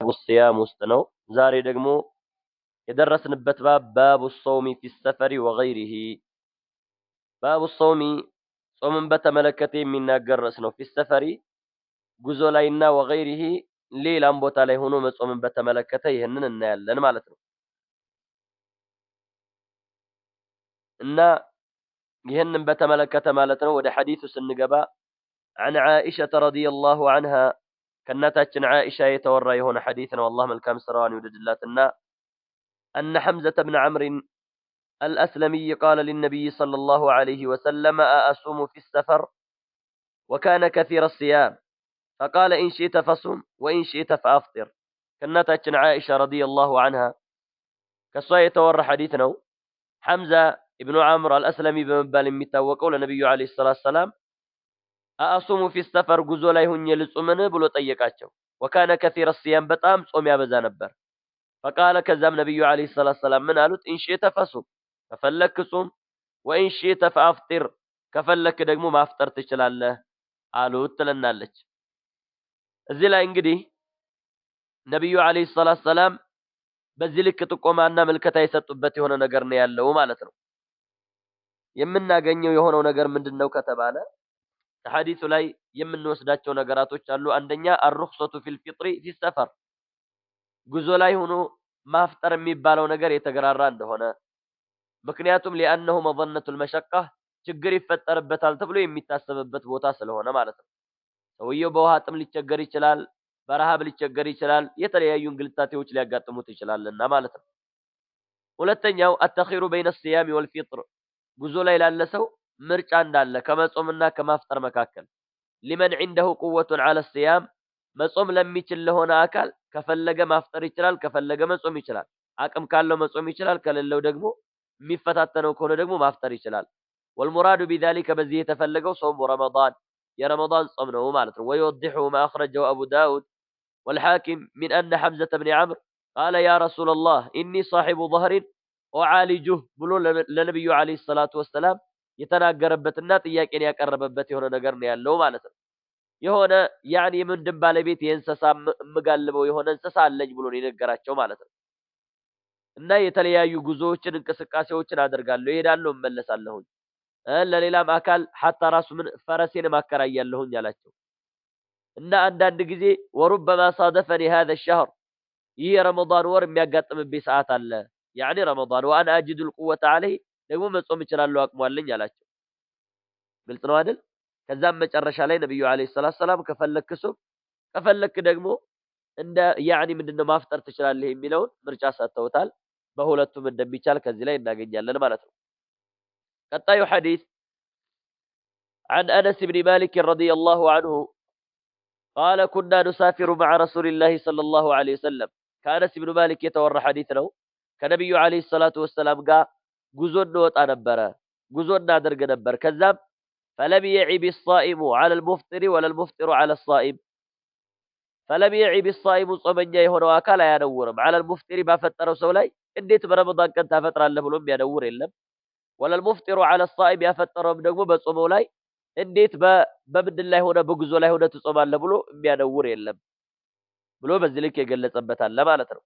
الصيام مستنو زاري دقمو يدرسن باب باب الصوم في السفر وغيره باب الصوم صوم بتملكتي من ناقرس ነው في السفر ጉዞ ላይና وغيره ሌላም ቦታ ላይ ሆኖ መጾምን በተመለከተ ይሄንን እናያለን ማለት ነው እና ይሄንን በተመለከተ ማለት ነው ወደ ሐዲሱ ስንገባ عن عائشة رضي الله عنها كنتاችን عائشة يتورى يهون حديثنا والله ملكام سروان يوددلاتنا أن حمزة بن عمرو الأسلمي قال للنبي صلى الله عليه وسلم أأصوم في السفر وكان كثير الصيام فقال إن شئت فصم وإن شئت فأفطر كنتاችን عائشة رضي الله عنها كسوا يتورى حديثنا حمزة ابن عمرو الأسلمي بمبال የሚታወቀው ለነብዩ አለይሂ ሰላቱ ሰላም أأصوم في السفر ጉዞ ላይ ሆኜ ልጾምን ብሎ ጠየቃቸው وكان كثير الصيام በጣም ጾም ያበዛ ነበር فقال كذاب نبي عليه الصلاة والسلام من قالوا إن شئت فصم كفلك صوم وإن شئت فأفطر كفلك ደግሞ ማፍጠር ትችላለህ አሉት ትለናለች እዚህ ላይ እንግዲህ ነብዩ አለይሂ ሰላቱ ሰላም በዚህ ልክ ጥቆማና መልከታ የሰጡበት የሆነ ነገር ነው ያለው ማለት ነው የምናገኘው የሆነው ነገር ምንድነው ከተባለ ሐዲሱ ላይ የምንወስዳቸው ነገራቶች አሉ አንደኛ الرخصة في الفطر في السفر ጉዞ ላይ ሆኖ ማፍጠር የሚባለው ነገር የተገራራ እንደሆነ ምክንያቱም لانه مظنة المشقة ችግር ይፈጠርበታል ተብሎ የሚታሰብበት ቦታ ስለሆነ ማለት ነው ሰውየው በውሃ ጥም ሊቸገር ይችላል በረሃብ ሊቸገር ይችላል የተለያዩ እንግልታቴዎች ሊያጋጥሙት ይችላልና ማለት ነው ሁለተኛው التخير بين الصيام والفطر ጉዞ ላይ ላለ ሰው ምርጫ እንዳለ ከመጾምና ከማፍጠር መካከል لمن عنده قوة على الصيام መጾም ለሚችል ለሆነ አካል ከፈለገ ማፍጠር ይችላል ከፈለገ መጾም ይችላል አቅም ካለው መጾም ይችላል ከሌለው ደግሞ የሚፈታተነው ከሆነ ደግሞ ማፍጠር ይችላል والمراد بذلك በዚህ የተፈለገው صوم رمضان የረመዳን ጾም ነው ማለት ነው ويوضحه ما أخرجه أبو داود والحاكم من أن حمزة بن عمرو قال يا رسول الله إني صاحب ظهر أعالجه ብሎ ለነብዩ አለይሂ ሰላቱ ወሰለም የተናገረበትና ጥያቄን ያቀረበበት የሆነ ነገር ነው ያለው ማለት ነው የሆነ ያኒ ምንድን ባለቤት የእንስሳ ምጋልበው የሆነ እንስሳ አለኝ ብሎ የነገራቸው ማለት ነው እና የተለያዩ ጉዞዎችን እንቅስቃሴዎችን አደርጋለሁ እሄዳለሁ እመለሳለሁ ለሌላም አካል حتى ራሱ ምን ፈረሴን ማከራያለሁ ያላቸው እና አንዳንድ ጊዜ ወሩበማ صادفني هذا الشهر ይህ ረመዳን ወር የሚያጋጥምብኝ ሰዓት አለ يعني رمضان وانا اجد القوه عليه ደግሞ መጾም እችላለሁ አቅሙ አለኝ አላቸው ግልጽ ነው አይደል ከዛም መጨረሻ ላይ ነብዩ አለይሂ ሰላቱ ሰላም ከፈለክ ሱም ከፈለክ ደግሞ እንደ ያኒ ምንድነው ማፍጠር ትችላለህ የሚለው ምርጫ ሰጥተውታል በሁለቱም እንደሚቻል ከዚህ ላይ እናገኛለን ማለት ነው ቀጣዩ ሐዲስ عن أنس بن مالك رضي الله عنه قال كنا نسافر مع رسول الله صلى الله عليه وسلم كأنس بن مالك يتورى حديثنا كنبي عليه الصلاة والسلام قال ጉዞን ወጣ ነበረ ጉዞ እናደርግ ነበር ከዛም فلم يعب الصائم على المفطر ولا المفطر على الصائم فلم يعب الصائم ጾመኛ የሆነው አካል አያነውርም على المفطر ባፈጠረው ሰው ላይ እንዴት በረመዳን ቀን ታፈጥራለህ ብሎ የሚያነውር የለም ولا المفطر على الصائم ያፈጠረውም ደግሞ በጾመው ላይ እንዴት በምድር ላይ ሆነ በጉዞ ላይ ሆነ ትጾማለህ ብሎ የሚያነውር የለም ብሎ በዚህ ልክ የገለጸበት አለ ማለት ነው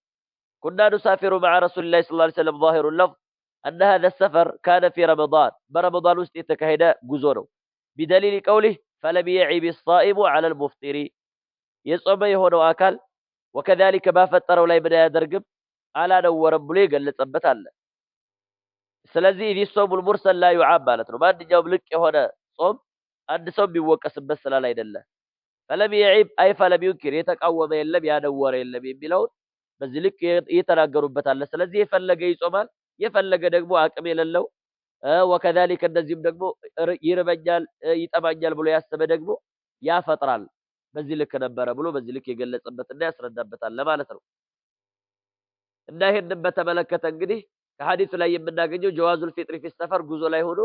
كنا نسافر مع رسول الله صلى الله عليه وسلم ظاهر اللفظ أن هذا السفر كان في رمضان برمضان ውስጥ የተካሄደ ጉዞ ነው بدليل قوله فلم يعب الصائم على المفطر የጾመ የሆነው አካል وكذلك ባፈጠረው ላይ ምን ያደርግም አላነወረም ብሎ የገለጸበት አለ ስለዚህ ይህ ጾም المرسل لا يعاب ማለት ነው ማንኛውም ልቅ የሆነ ጾም አንድ ሰው ቢወቀስበት ስላል አይደለ فلم يعب أي فلم ينكر የተቃወመ የለም ያነወረ የለም የሚለው በዚህ ልክ የተናገሩበት አለ ስለዚህ የፈለገ ይጾማል የፈለገ ደግሞ አቅም የሌለው وكذلك እንደዚህም ደግሞ ይርበኛል ይጠማኛል ብሎ ያሰበ ደግሞ ያፈጥራል በዚህ ልክ ነበር ብሎ በዚህ ልክ የገለጸበትና ያስረዳበታል ማለት ነው እና ይሄንን በተመለከተ እንግዲህ ከሐዲሱ ላይ የምናገኘው ጀዋዙል ፊጥሪ ፊ ሰፈር ጉዞ ላይ ሆኖ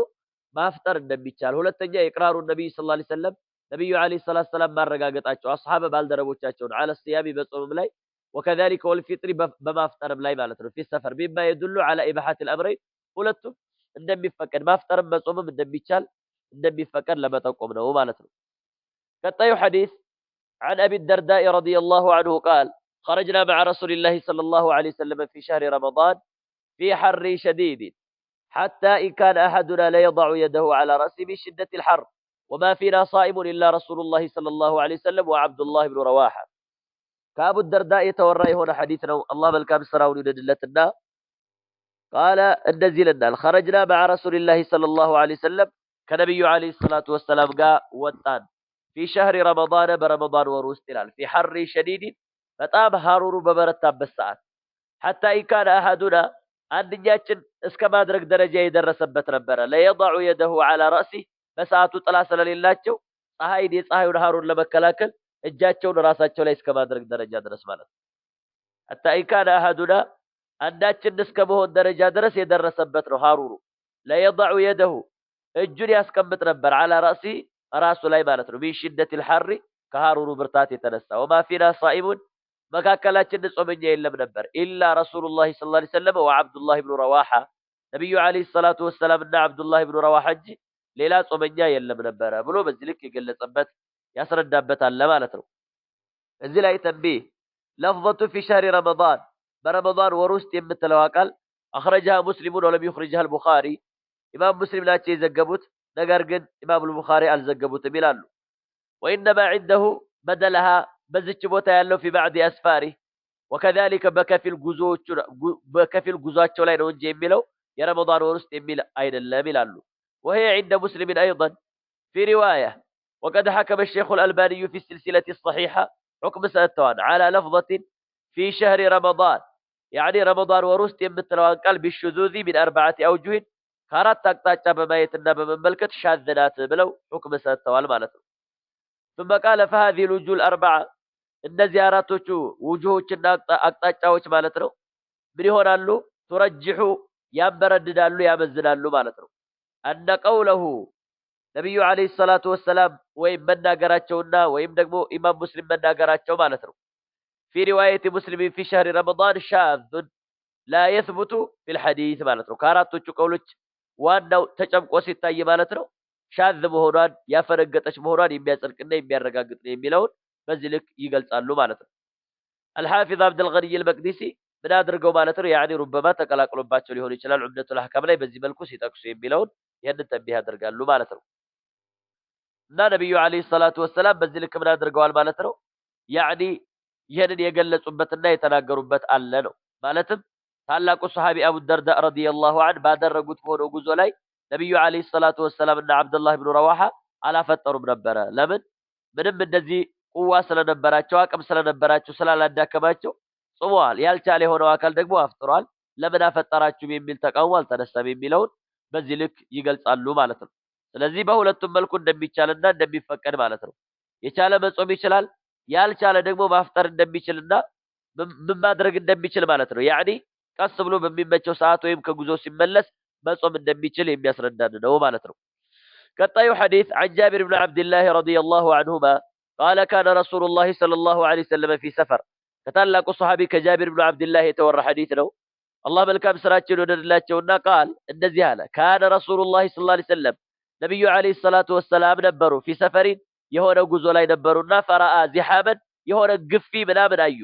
ማፍጠር እንደሚቻል ሁለተኛ ኢቅራሩ ነብዩ ሰለላሁ ዐለይሂ ወሰለም ነብዩ ዐለይሂ ሰላቱ ሰላም ማረጋገጣቸው አስሐበ ባልደረቦቻቸውን على الصيام በጾም ላይ وكذلك والفطر በማፍጠርም ላይ ማለት ነው في السفر بما يدل على اباحه الامرين ሁለቱም እንደሚፈቀድ ማፍጠርም መጾምም እንደሚፈቀድ ለመጠቆም ነው ማለት ነው ቀጣዩ ሐዲስ عن ابي الدرداء رضي الله عنه قال خرجنا مع رسول الله صلى الله عليه وسلم في شهر رمضان في حر شديد حتى إن كان أحدنا ليضع يده على رأسه من شدة الحر وما فينا صائم إلا رسول الله صلى الله عليه وسلم وعبد الله بن رواحة. كأبو الدرداء يتورى هنا حديثنا الله بالكام سراون يدلتنا قال النزيلنا خرجنا مع رسول الله صلى الله عليه وسلم كنبي عليه الصلاة والسلام قال وطان في شهر رمضان برمضان وروس تلال في حر شديد በጣም ሐሩሩ በበረታበት ሰዓት حتى إن كان أحدنا አንደኛችን እስከ ማድረግ ደረጃ የደረሰበት ነበረ ለየضع يده على رأسه በሰዓቱ ጥላ ስለሌላቸው የፀሐዩን ሐሩር ለመከላከል እጃቸውን ራሳቸው ላይ እስከ ማድረግ ደረጃ ድረስ ማለት ነው حتى إن كان أحدنا አንዳችን እስከ መሆን ደረጃ ድረስ የደረሰበት ነው ሐሩሩ ለየضع يده እጁን ያስቀምጥ ነበር على رأسه ራሱ ላይ ማለት ነው من شدة الحر ከሐሩሩ ብርታት የተነሳ وما فينا صائم መካከላችን ጾመኛ የለም ነበር ኢላ ረሱላህ ሰለላሁ ዐለይሂ ወሰለም ወዐብዱላህ ኢብኑ ረዋሃ ነብዩ ዐለይሂ ሰላቱ ወሰለም እና አብዱላህ ኢብኑ ረዋሃ እንጂ ሌላ ጾመኛ የለም ነበር ብሎ በዚህ ልክ የገለጸበት ያስረዳበታል ማለት ነው እዚህ ላይ ተንቢህ ለፍظቱ في شهر رمضان በረመዳን ወር ውስጥ የምትለው ቃል አخرجها مسلم ولم يخرجها البخاري ኢማም ሙስሊም ናቸው የዘገቡት ነገር ግን ኢማም አልቡኻሪ አልዘገቡትም ይላሉ وانما عنده بدلها በዚች ቦታ ያለው في بعض اسفاره وكذلك በከፊል ጉዟቸው ላይ ነው እንጂ የሚለው የረመዳን ወር ውስጥ የሚል አይደለም ይላሉ وهي عند مسلم ايضا في روايه وقد حكم الشيخ الألباني في السلسلة الصحيحة حكم سأتوان على لفظة في شهر رمضان يعني رمضان ወር ውስጥ የምትለው ቃል بالشذوذ من 4 اوجه ከአራት አቅጣጫ በማየትና በመመልከት ሻዘናት ብለው حكم ሰጥተዋል ማለት ነው ثم قال فهذه الوجوه الأربعة እነዚህ አራቶቹ ውጁሆችና አቅጣጫዎች ማለት ነው ምን ይሆናሉ ተረጅሑ ያበረድዳሉ ያመዝናሉ ማለት ነው አነ ቀውለሁ ነብዩ አለይሂ ሰላቱ ወሰላም ወይም መናገራቸውና ወይም ደግሞ ኢማም ሙስሊም መናገራቸው ማለት ነው في رواية مسلم في شهر رمضان شاذ لا يثبت في الحديث ማለት ነው ከአራቶቹ ቀውሎች ዋናው ተጨምቆ ሲታይ ማለት ነው ሻዝ መሆኗን ያፈረገጠች መሆኗን የሚያጸድቅና የሚያረጋግጥ ነው የሚለውን በዚህ ልክ ይገልጻሉ ማለት ነው الحافظ عبد الغني المقدسي ምን አድርገው ማለት ነው ያኒ ሩበማ ተቀላቅሎባቸው ሊሆን ይችላል ዑምደቱል አህካም ላይ በዚህ መልኩ ሲጠቅሱ የሚለውን ይሄን ተንቢህ ያደርጋሉ ማለት ነው እና ነብዩ አለይሂ ሰላቱ ወሰለም በዚህ ልክ ምን አድርገዋል ማለት ነው ያኒ ይሄንን የገለጹበትና የተናገሩበት አለ ነው ማለትም ታላቁ ሱሐቢ አቡ ደርዳ ረዲየላሁ ዐንሁ ባደረጉት ሆኖ ጉዞ ላይ ነብዩ አለይሂ ሰላቱ ወሰለም እና አብዱላህ ኢብኑ ረዋሃ አላፈጠሩም ነበር ለምን ምንም እንደዚህ ቁዋ ስለነበራቸው አቅም ስለነበራቸው ስላላዳከማቸው ጾመዋል ያልቻለ የሆነው አካል ደግሞ አፍጥሯል ለምን አፈጠራችሁ የሚል ተቃውሞ አልተነሳም የሚለውን በዚህ ልክ ይገልጻሉ ማለት ነው ስለዚህ በሁለቱም መልኩ እንደሚቻልና እንደሚፈቀድ ማለት ነው የቻለ መጾም ይችላል ያልቻለ ደግሞ ማፍጠር እንደሚችልና ምን ማድረግ እንደሚችል ማለት ነው ያኒ ቀስ ብሎ በሚመቸው ሰዓት ወይም ከጉዞ ሲመለስ መጾም እንደሚችል የሚያስረዳን ነው ማለት ነው ቀጣዩ ሐዲስ عن جابر بن عبد الله رضي الله عنهما قال كان رسول الله صلى الله عليه وسلم في سفر ከታላቁ ሱሐቢ ከጃቢር ኢብኑ አብዱላህ የተወራ ሐዲስ ነው አላህ መልካም ስራቸውን ወደደላቸውና ቃል እንደዚህ አለ ካነ ረሱሉላህ ሰለላሁ ዐለይሂ ወሰለም ነብዩ ዐለይሂ ሰላቱ ወሰላም ነበሩ في سفر የሆነ ጉዞ ላይ ነበሩና ፈራአ ዚሐመን የሆነ ግፊ ምናምን አዩ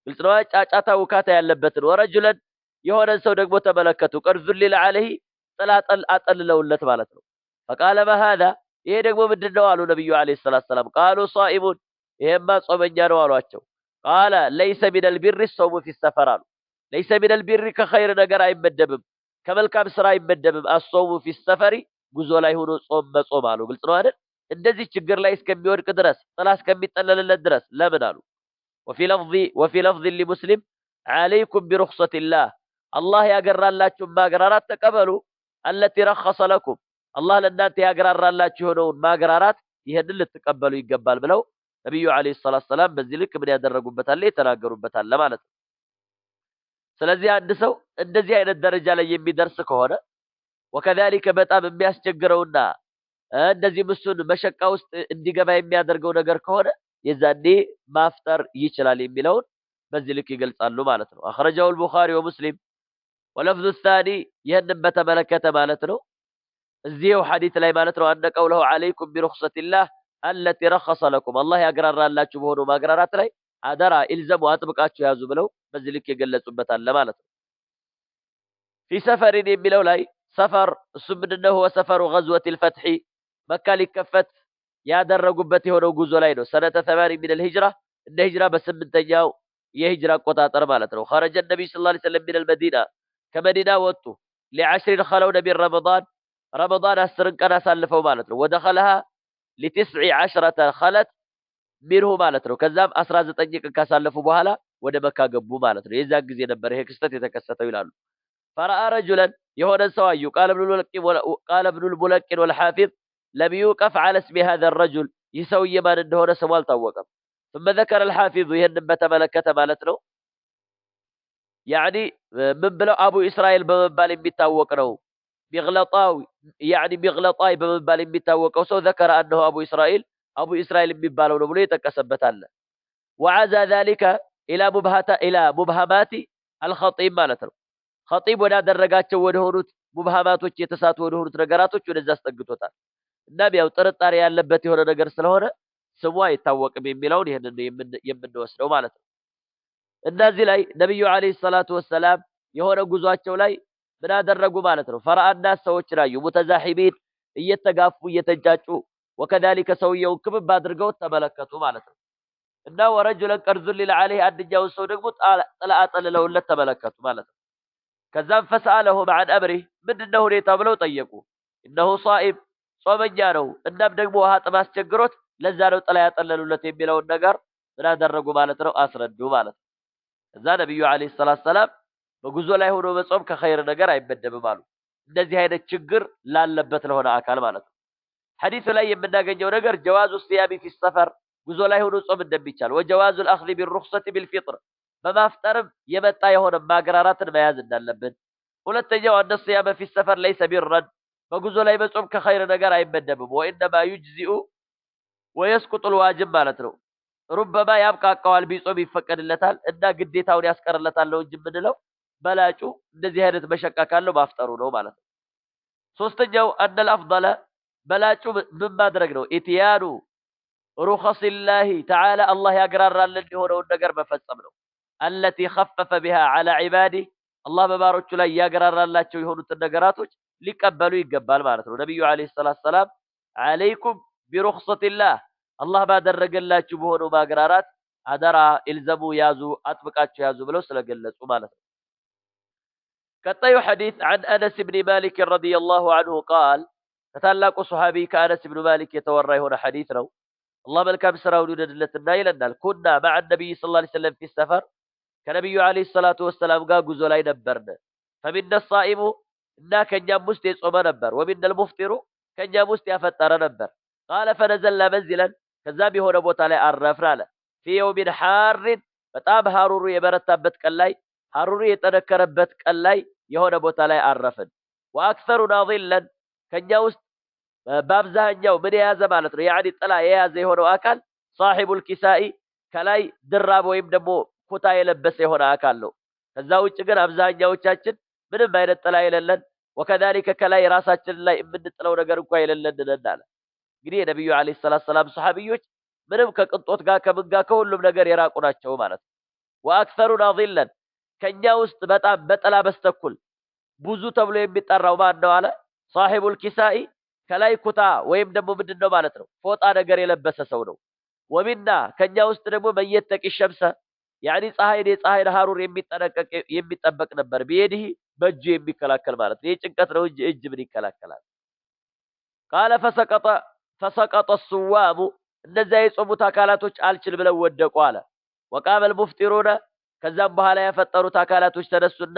ግልጽ ነው ጫጫታ ውካታ ያለበትን ወረጁለን የሆነ ሰው ደግሞ ተመለከቱ ቀርዙሊል ዐለይሂ ጥላጠል አጠልለውለት ማለት ነው فقال ما هذا ይሄ ደግሞ ምንድነው አሉ ነብዩ ዐለይሂ ሰላቱ ወሰላም قالوا صائم ይሄማ ጾመኛ ነው አሏቸው قال ليس من البر الصوم في السفر ليس من البر كخير ነገር አይመደብም ከመልካም ስራ አይመደብም الصوم في السفر ጉዞ ላይ ሆኖ ጾም መጾም አሉ ግልጽ ነው አይደል እንደዚህ ችግር ላይ እስከሚወድቅ ድረስ ጥላ እስከሚጠለልለት ድረስ ለምን አሉ وفي لفظ لمسلم عليكم برخصة الله الله ያገራላችሁ ማገራራት ተቀበሉ التي رخص لكم الله ለእናንተ ያገራራላችሁ የሆነውን ማገራራት ይሄንን ልትቀበሉ ይገባል ብለው ነብዩ አለይሂ ሰላቱ ሰላም በዚህ ልክ ምን ያደረጉበታል የተናገሩበታል ማለት ነው ስለዚህ አንድ ሰው እንደዚህ አይነት ደረጃ ላይ የሚደርስ ከሆነ وكذلك በጣም የሚያስቸግረውና እንደዚህ ምሱን መሸቃ ውስጥ እንዲገባ የሚያደርገው ነገር ከሆነ የዛኔ ማፍጠር ይችላል የሚለውን በዚህ ልክ ይገልጻሉ ማለት ነው اخرجه البخاري ومسلم ولفظ الثاني ይሄንን በተመለከተ ማለት ነው እዚህው ሐዲስ ላይ ማለት ነው አነ ቀውለሁ عليكم برخصة الله التي رخص لكم الله ያገራራላችሁ በሆነው ማገራራት ላይ አደራ ኢልዘሙ አጥብቃችሁ ያዙ ብለው በዚህ ልክ የገለጹበታል ማለት ነው። ፊ ሰፈሪን የሚለው ላይ ሰፈር እሱ ምንድነው? هو ሰፈሩ غزوة الفتح መካ ሊከፈት ያደረጉበት የሆነው ጉዞ ላይ ነው። ሰነተ 8 من الهجرة እንደ ሂጅራ በስምንተኛው የሂጅራ አቆጣጠር ማለት ነው። خرج النبي صلى الله عليه وسلم من المدينة ከመዲና ወጡ ل10 خلون من رمضان ረመዳን 10 ቀን አሳልፈው ማለት ነው። ودخلها ل19 خلت منه ማለት ነው። ከዛም 19 ቀን ካሳለፉ በኋላ ወደ መካ ገቡ ማለት ነው። የዛን ጊዜ ነበር ይሄ ክስተት የተከሰተው ይላሉ። فرأى رجلا يهون سوايو قال ابن الملقن والحافظ لم يوقف على اسم هذا الرجل يسوي من እንደሆነ ስሙ አልታወቀም። ثم ذكر الحافظ ይሄንን በተመለከተ ማለት ነው يعني ምን ብለው አቡ እስራኤል በመባል የሚታወቅ ነው። بغلطاوي يعني بغلطاي በመባል የሚታወቀው ሰው ذكر انه ابو اسرائيل የሚባለው ነው ብሎ የተቀሰበታል። وعزى ذلك الى مبهمات الخطيب ማለት ነው። ኸጢብ ወዳደረጋቸው ወደ ሆኑት ሙብሃማቶች የተሳቱ ወደ ሆኑት ነገራቶች ወደዛ አስጠግቶታል። እናም ያው ጥርጣሬ ያለበት የሆነ ነገር ስለሆነ ስሙ አይታወቅም የሚለውን ይሄንን የምንወስደው ማለት ነው። እነዚህ ላይ ነብዩ አለይሂ ሰላቱ ወሰላም የሆነ ጉዟቸው ላይ ምን አደረጉ ማለት ነው። ፈራአና ሰዎችን አዩ ሙተዛሂቢን እየተጋፉ እየተጃጩ ወከዛሊከ ሰውየውን ክብብ አድርገው ተመለከቱ ማለት ነው። እና ወረጁለን ቀድ ዙሊለ ዐለይሂ አንደኛውን ሰው ደግሞ ጥላ አጠልለውለት ተመለከቱ ማለት ነው። ከዛም ፈሰአለሁም ዐን አምሪህ ምንድነው ሁኔታው ብለው ጠየቁ። እነሆ ሷኢም ጾመኛ ነው፣ እናም ደግሞ ውሃ ጥም አስቸግሮት ለዛ ነው ጥላ ያጠለሉለት የሚለውን ነገር ምን አደረጉ ማለት ነው አስረዱ ማለት ነው። እዛ ነብዩ አለይሂ ሰላቱ ሰላም በጉዞ ላይ ሆኖ መጾም ከኸይር ነገር አይመደብም አሉ። እንደዚህ አይነት ችግር ላለበት ለሆነ አካል ማለት ነው። ሐዲሱ ላይ የምናገኘው ነገር ጀዋዙ ሲያሚ ፊ ሰፈር ጉዞ ላይ ሆኖ ጾም እንደሚቻል ወጀዋዙ الأخذ بالرخصة بالفطر በማፍጠርም የመጣ የሆነ ማግራራትን መያዝ እንዳለብን። ሁለተኛው አነ ሲያመ ፊ ሰፈር ለይሰ ቢረን በጉዞ ላይ መጾም ከኸይር ነገር አይመደብም። ወኢነማ ዩጅዚኡ ወየስቁጡ الواجب ማለት ነው። ሩበማ ያብቃቃዋል ቢጾም ይፈቀድለታል እና ግዴታውን ያስቀርለታል ነው እንጂ የምንለው በላጩ እንደዚህ አይነት መሸቃ ካለው ማፍጠሩ ነው ማለት ነው። ሶስተኛው አነ الافضل በላጩ ምን ማድረግ ነው? ኢትያኑ ሩኸሲላሂ ተዓላ አላህ ያግራራልን የሆነውን ነገር መፈጸም ነው። التي خفف بها على عباده الله በባሮቹ ላይ ያግራራላቸው የሆኑትን ነገራቶች ሊቀበሉ ይገባል ማለት ነው። ነብዩ አለይሂ ሰላቱ ሰላም አለይኩም ቢሩኽሰቲላህ አላህ ባደረገላችሁ በሆነው ማግራራት አደራ ኢልዘሙ ያዙ አጥብቃችሁ ያዙ ብለው ስለገለጹ ማለት ነው። ቀጣዩ ሐዲስ عن انس بن مالك رضي الله عنه قال ከታላቁ ሱሐቢ ከአነስ ብን ማሊክ የተወራ የሆነ ሐዲስ ነው። አላህ መልካም ስራውን ይውደድለትና ይለናል ኩና مع النبي صلى الله عليه وسلم في السفر ከነብዩ አለይሂ ሰላቱ ወሰላም ጋር ጉዞ ላይ ነበርን። فمن الصائم እና ከኛም ውስጥ የጾመ ነበር። ومن المفطر ከኛም ውስጥ ያፈጠረ ነበር። قال فنزلنا منزلا ከዛም የሆነ ቦታ ላይ አረፍን አለ። في يوم حار በጣም ሐሩሩ የበረታበት ቀን ላይ ሐሩሩ የጠነከረበት ቀን ላይ የሆነ ቦታ ላይ አረፍን። واكثرنا ظلا ከኛ ውስጥ በአብዛኛው ምን የያዘ ማለት ነው ያኒ ጥላ የያዘ የሆነው አካል صاحبul ኪሳኢ ከላይ ድራብ ወይም ደግሞ ኩታ የለበሰ የሆነ አካል ነው። ከዛ ውጭ ግን አብዛኛዎቻችን ምንም አይነት ጥላ የሌለን ወከዛሊከ ከላይ ራሳችን ላይ የምንጥለው ነገር እንኳን የሌለን ነን አለ። እንግዲህ የነብዩ አለይሂ ሰላቱ ሰላም ሱሐቢዮች ምንም ከቅንጦት ጋር ከምን ጋር ከሁሉም ነገር የራቁ ናቸው ማለት ነው። واكثرنا ظلا ከኛ ውስጥ በጣም በጥላ በስተኩል ብዙ ተብሎ የሚጠራው ማን ነው አለ صاحبul ኪሳኢ ከላይ ኩታ ወይም ደግሞ ምንድነው ማለት ነው ፎጣ ነገር የለበሰ ሰው ነው። ወሚና ከኛ ውስጥ ደግሞ መየተቂ ሸምሰ ያኒ ፀሐይን ሐሩር የሚጠበቅ ነበር። በየዲህ በእጁ የሚከላከል ማለት ነው። ይሄ ጭንቀት ነው እንጂ እጅ ምን ይከላከላል? قال فسقط الصوام እነዚያ የጾሙት አካላቶች አልችል ብለው ወደቁ አለ። وقام المفطرون ከዛም በኋላ ያፈጠሩት አካላቶች ተነሱና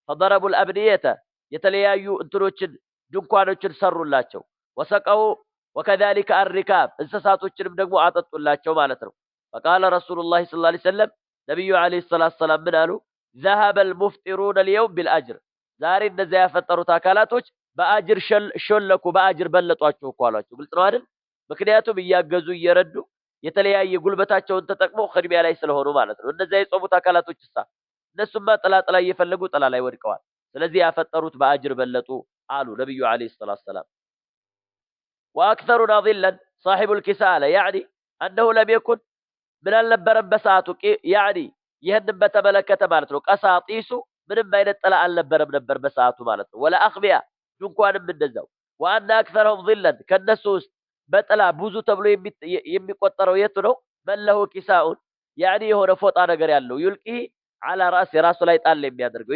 فضربوا الابنيه የተለያዩ እንትኖችን ድንኳኖችን ሰሩላቸው። ወሰቀው وكذلك الركاب እንስሳቶችንም ደግሞ አጠጡላቸው ማለት ነው። فقال رسول الله صلى الله عليه وسلم ነብዩ አለይሂ ሰላቱ ሰላም ምን አሉ? ذهب المفطرون اليوم بالاجر ዛሬ እነዚያ ያፈጠሩት አካላቶች በአጅር ሾለኩ በአጅር በለጧቸው እኮ አሏቸው። ግልጽ ነው አይደል? ምክንያቱም እያገዙ እየረዱ የተለያየ ጉልበታቸውን ተጠቅመው ኸድሚያ ላይ ስለሆኑ ማለት ነው። እነዚያ የጾሙት አካላቶችሳ እነሱማ ጥላ እየፈለጉ ጥላ ላይ ወድቀዋል። ስለዚህ ያፈጠሩት በአጅር በለጡ አሉ ነብዩ አለይሂ ሰላቱ ሰላም። واكثرنا ظلا صاحب الكسالة يعني انه لم يكن ምን አልነበረም በሰዓቱ ያኒ ይህንን በተመለከተ ማለት ነው። ቀሳጢሱ ምንም አይነት ጥላ አልነበረም ነበር በሰዓቱ ማለት ነው። ወላ አኽቢያ ድንኳንም እንደዛው። ወአነ አክሰረሁም ዚለን ከነሱ ውስጥ በጥላ ብዙ ተብሎ የሚቆጠረው የቱ ነው? መለሁ ኪሳኡን ያኒ የሆነ ፎጣ ነገር ያለው ዩልቂህ አላ ራስ የራሱ ላይ ጣል የሚያደርገው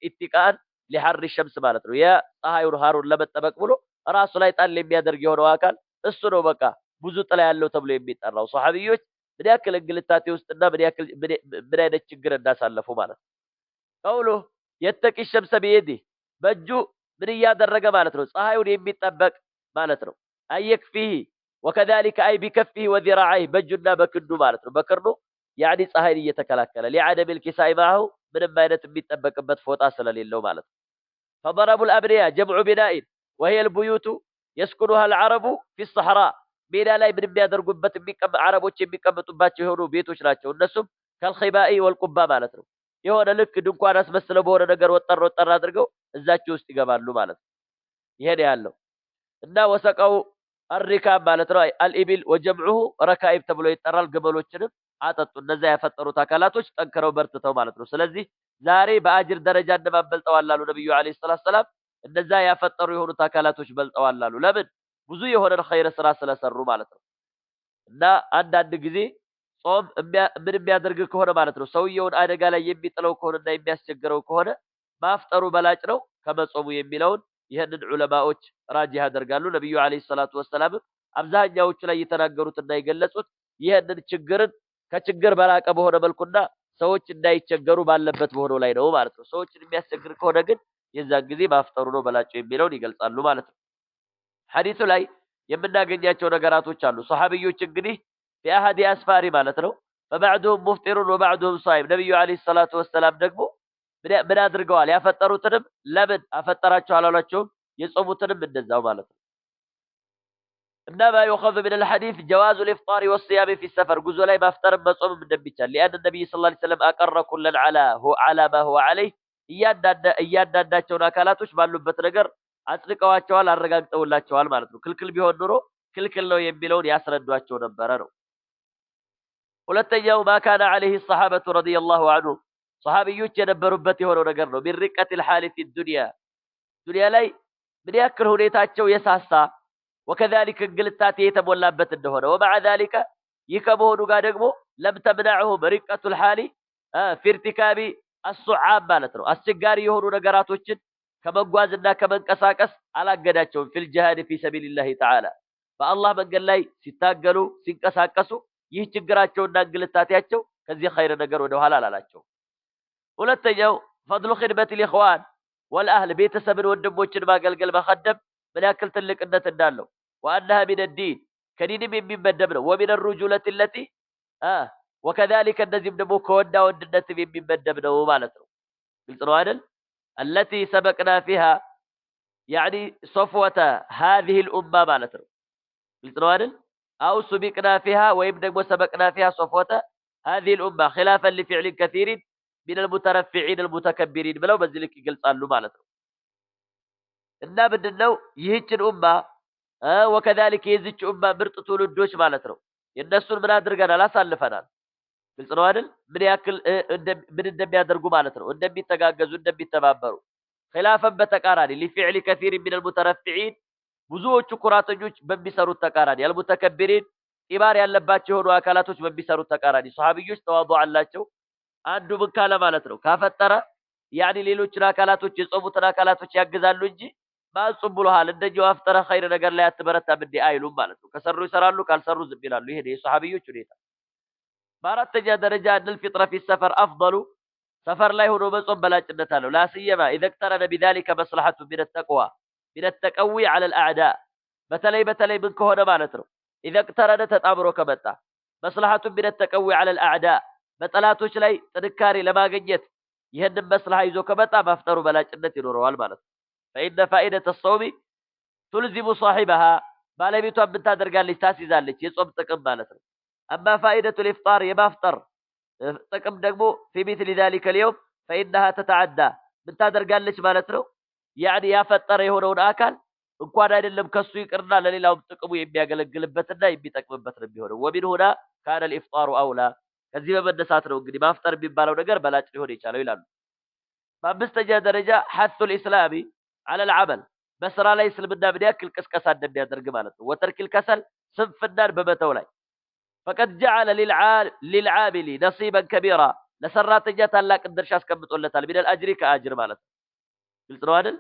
ኢትቃን ሊሐር ሸምስ ማለት ነው። የፀሐዩን ሐሩን ለመጠበቅ ብሎ ራሱ ላይ ጣል የሚያደርግ የሆነው አካል እሱ ነው በቃ ብዙ ጥላ ያለው ተብሎ የሚጠራው። ሰሃቢዮች ምን ያክል እንግልታቴ ውስጥና ምን አይነት ችግር እንዳሳለፉ ማለት ነው። ቀውሉ የተቂ ሸምሰ ቢየዲህ በእጁ ምን እያደረገ ማለት ነው? ፀሐዩን የሚጠበቅ ማለት ነው። አየክፊህ ወከዛሊከ አይ ቢከፊህ ወዚራዐይህ በእጁና በክንዱ ማለት ነው። በክርኑ ያኒ ፀሐይን እየተከላከለ ሊዐደም ልኪሳኢ ማዐሁ ምንም አይነት የሚጠበቅበት ፎጣ ስለሌለው ማለት ነው። ፈضረቡ ልአብንያ ጀምዑ ቢናኢን ወሂየ ልቡዩቱ የስኩኑሃ ልዓረቡ ፊ ሰሕራ ሜዳ ላይ ምን የሚያደርጉበት አረቦች የሚቀመጡባቸው የሆኑ ቤቶች ናቸው። እነሱም ከልኺባኢ ወልቁባ ማለት ነው። የሆነ ልክ ድንኳን አስመስለው በሆነ ነገር ወጠር ወጠር አድርገው እዛቸው ውስጥ ይገባሉ ማለት ነው። ይሄን ያለው እና ወሰቀው አሪካብ ማለት ነው። አልኢቢል ወጀምዑሁ ረካኢብ ተብሎ ይጠራል። ግመሎችንም አጠጡ። እነዛ ያፈጠሩት አካላቶች ጠንክረው በርትተው ማለት ነው። ስለዚህ ዛሬ በአጅር ደረጃ እንደማን በልጠዋል አሉ ነብዩ አለይሂ ሰላቱ ሰላም። እነዛ ያፈጠሩ የሆኑት አካላቶች በልጠዋል አሉ። ለምን? ብዙ የሆነ ኸይር ስራ ስለሰሩ ማለት ነው። እና አንዳንድ ጊዜ ጾም ምን የሚያደርግ ከሆነ ማለት ነው ሰውየውን አደጋ ላይ የሚጥለው ከሆነና የሚያስቸግረው ከሆነ ማፍጠሩ በላጭ ነው ከመጾሙ የሚለውን ይህንን ዑለማዎች ራጂህ ያደርጋሉ። ነብዩ አለይሂ ሰላቱ ወሰላም አብዛኛዎቹ ላይ የተናገሩትና የገለጹት ይህንን ችግርን ከችግር በላቀ በሆነ መልኩና ሰዎች እንዳይቸገሩ ባለበት በሆነው ላይ ነው ማለት ነው። ሰዎችን የሚያስቸግር ከሆነ ግን የዛን ጊዜ ማፍጠሩ ነው በላጭ የሚለውን ይገልጻሉ ማለት ነው። ሐዲሱ ላይ የምናገኛቸው ነገራቶች አሉ። ሷሃቢዮች እንግዲህ ቢአሐዲ አስፋሪ ማለት ነው ፈባዕዱሁም ሙፍጢሩን ወባዕዱሁም ሷኢም። ነብዩ አለይሂ ሰላቱ ወሰላም ደግሞ ምን አድርገዋል? ያፈጠሩትንም ለምን አፈጠራቸው አላሏቸውም? የጾሙትንም እንደዛው ማለት ነው። إنما يؤخذ من الحديث جواز الإفطار والصيام في السفر ጉዞ ላይ ማፍጠርም መጾምም እንደሚቻል لأن النبي صلى الله عليه وسلم أقر كلا على ما هو عليه እያንዳንዳቸውን አካላቶች ባሉበት ነገር አጽድቀዋቸዋል፣ አረጋግጠውላቸዋል ማለት ነው። ክልክል ቢሆን ኑሮ ክልክል ነው የሚለውን ያስረዷቸው ነበረ ነው። ሁለተኛው ما كان عليه الصحابة رضي الله عنهم ሰሃቢዮች የነበሩበት የሆነው ነገር ነው። ቢርቀት الحال في الدنيا ዱንያ ላይ ምን ያክል ሁኔታቸው የሳሳ وكذلك እንግልታቴ የተሞላበት እንደሆነ ومع ذلك ይህ ከመሆኑ ጋር ደግሞ لم تمنعهم رقة الحال في ارتكاب الصعاب ማለት ነው። አስቸጋሪ የሆኑ ነገራቶችን ከመጓዝና ከመንቀሳቀስ አላገዳቸውም። في الجهاد في سبيل الله تعالى በአላህ መንገድ ላይ ሲታገሉ ሲንቀሳቀሱ ይህ ችግራቸውና እንግልታቴያቸው ከዚህ ኸይር ነገር ወደ ኋላ አላላቸው። ሁለተኛው فضل خدمة الإخوان والأهل ቤተሰብን ወንድሞችን ማገልገል መخدም ምን ያክል ትልቅነት እንዳለው وأنها من الدين ከዲንም የሚመደብ ነው። ومن الرجولة التي وكذلك እንደዚህም ደግሞ ከወንዳ ወንድነትም የሚመደብ ነው ማለት ነው። ግልጽ ነው አይደል? التي سبقنا فيها يعني صفوة هذه الأمة ማለት ነው። ግልጽ ነው አይደል? أو سبقنا فيها ወይም ደግሞ سبقنا فيها صفوة هذه الأمة خلافا لفعل كثير من المترفعين المتكبرين ብለው በዚህ ልክ ይገልጻሉ ማለት ነው። እና ምንድነው ይህችን ኡማ ወከذلك የዚች ኡማ ምርጥ ትውልዶች ማለት ነው የነሱን ምን አድርገናል? አሳልፈናል። ግልጽ ነው አይደል? ምን ያክል ምን እንደሚያደርጉ ማለት ነው እንደሚተጋገዙ እንደሚተባበሩ خلافا በተቃራኒ لفعل كثير من المترفعين ብዙዎቹ ኩራተኞች በሚሰሩት ተቃራኒ المتكبرين ኢባር ያለባቸው የሆኑ አካላቶች በሚሰሩት ተቃራኒ ሷሃቢዮች ተዋዱ አላቸው። አንዱ ምን ካለ ማለት ነው ካፈጠረ ያኒ ሌሎችን አካላቶች የጾሙትን አካላቶች ያግዛሉ እንጂ ማጽም ብለሃል እንደኛው አፍጠረ ኸይር ነገር ላይ አትበረታም እንዴ አይሉም ማለት ነው። ከሰሩ ይሰራሉ፣ ካልሰሩ ዝም ይላሉ። ይሄ የሷሃቢዮች ሁኔታ። በአራተኛ ደረጃ እነል ፊጥረ ፊ ሰፈር አፍضل ሰፈር ላይ ሆኖ መጾም በላጭነት አለው። ላስየማ اذا اقترن بذلك مصلحة من التقوى من التقوي على الاعداء በተለይ ምን ከሆነ ማለት ነው اذا اقترن ተጣምሮ ከመጣ مصلحة من التقوي على الاعداء በጠላቶች ላይ ጥንካሬ ለማግኘት ይሄንን መስላሃ ይዞ ከመጣ ማፍጠሩ በላጭነት ይኖረዋል ማለት ነው። فإن فائدة الصوم تلزم صاحبها ባለቤቷን ምን ታደርጋለች? ታስይዛለች። የጾም ጥቅም ማለት ነው። أما فائدة الإفطار የማፍጠር ጥቅም ደግሞ في مثل ذلك اليوم فإنها تتعدى ምን ታደርጋለች ማለት ነው يعني ያፈጠረ የሆነውን አካል እንኳን አይደለም ከሱ ይቅርና ለሌላውም ጥቅሙ የሚያገለግልበትና የሚጠቅምበት ነው የሚሆነው። ومن هنا ካነ الافطار اولى ከዚህ በመነሳት ነው እንግዲህ ማፍጠር የሚባለው ነገር በላጭ ሊሆን ይችላል ይላሉ። በአምስተኛ ደረጃ ሐث الاسلام على العمل በስራ ላይ እስልምና ምን ያክል ቅስቀሳ እንደሚያደርግ ማለት ነው። ወተርኪል ከሰል ስንፍናን በመተው ላይ فقد جعل للعامل نصيبا كبيرا ለሰራተኛ ታላቅ ድርሻ አስቀምጦለታል من الاجر كاجر ማለት ነው። ግልጽ ነው አይደል?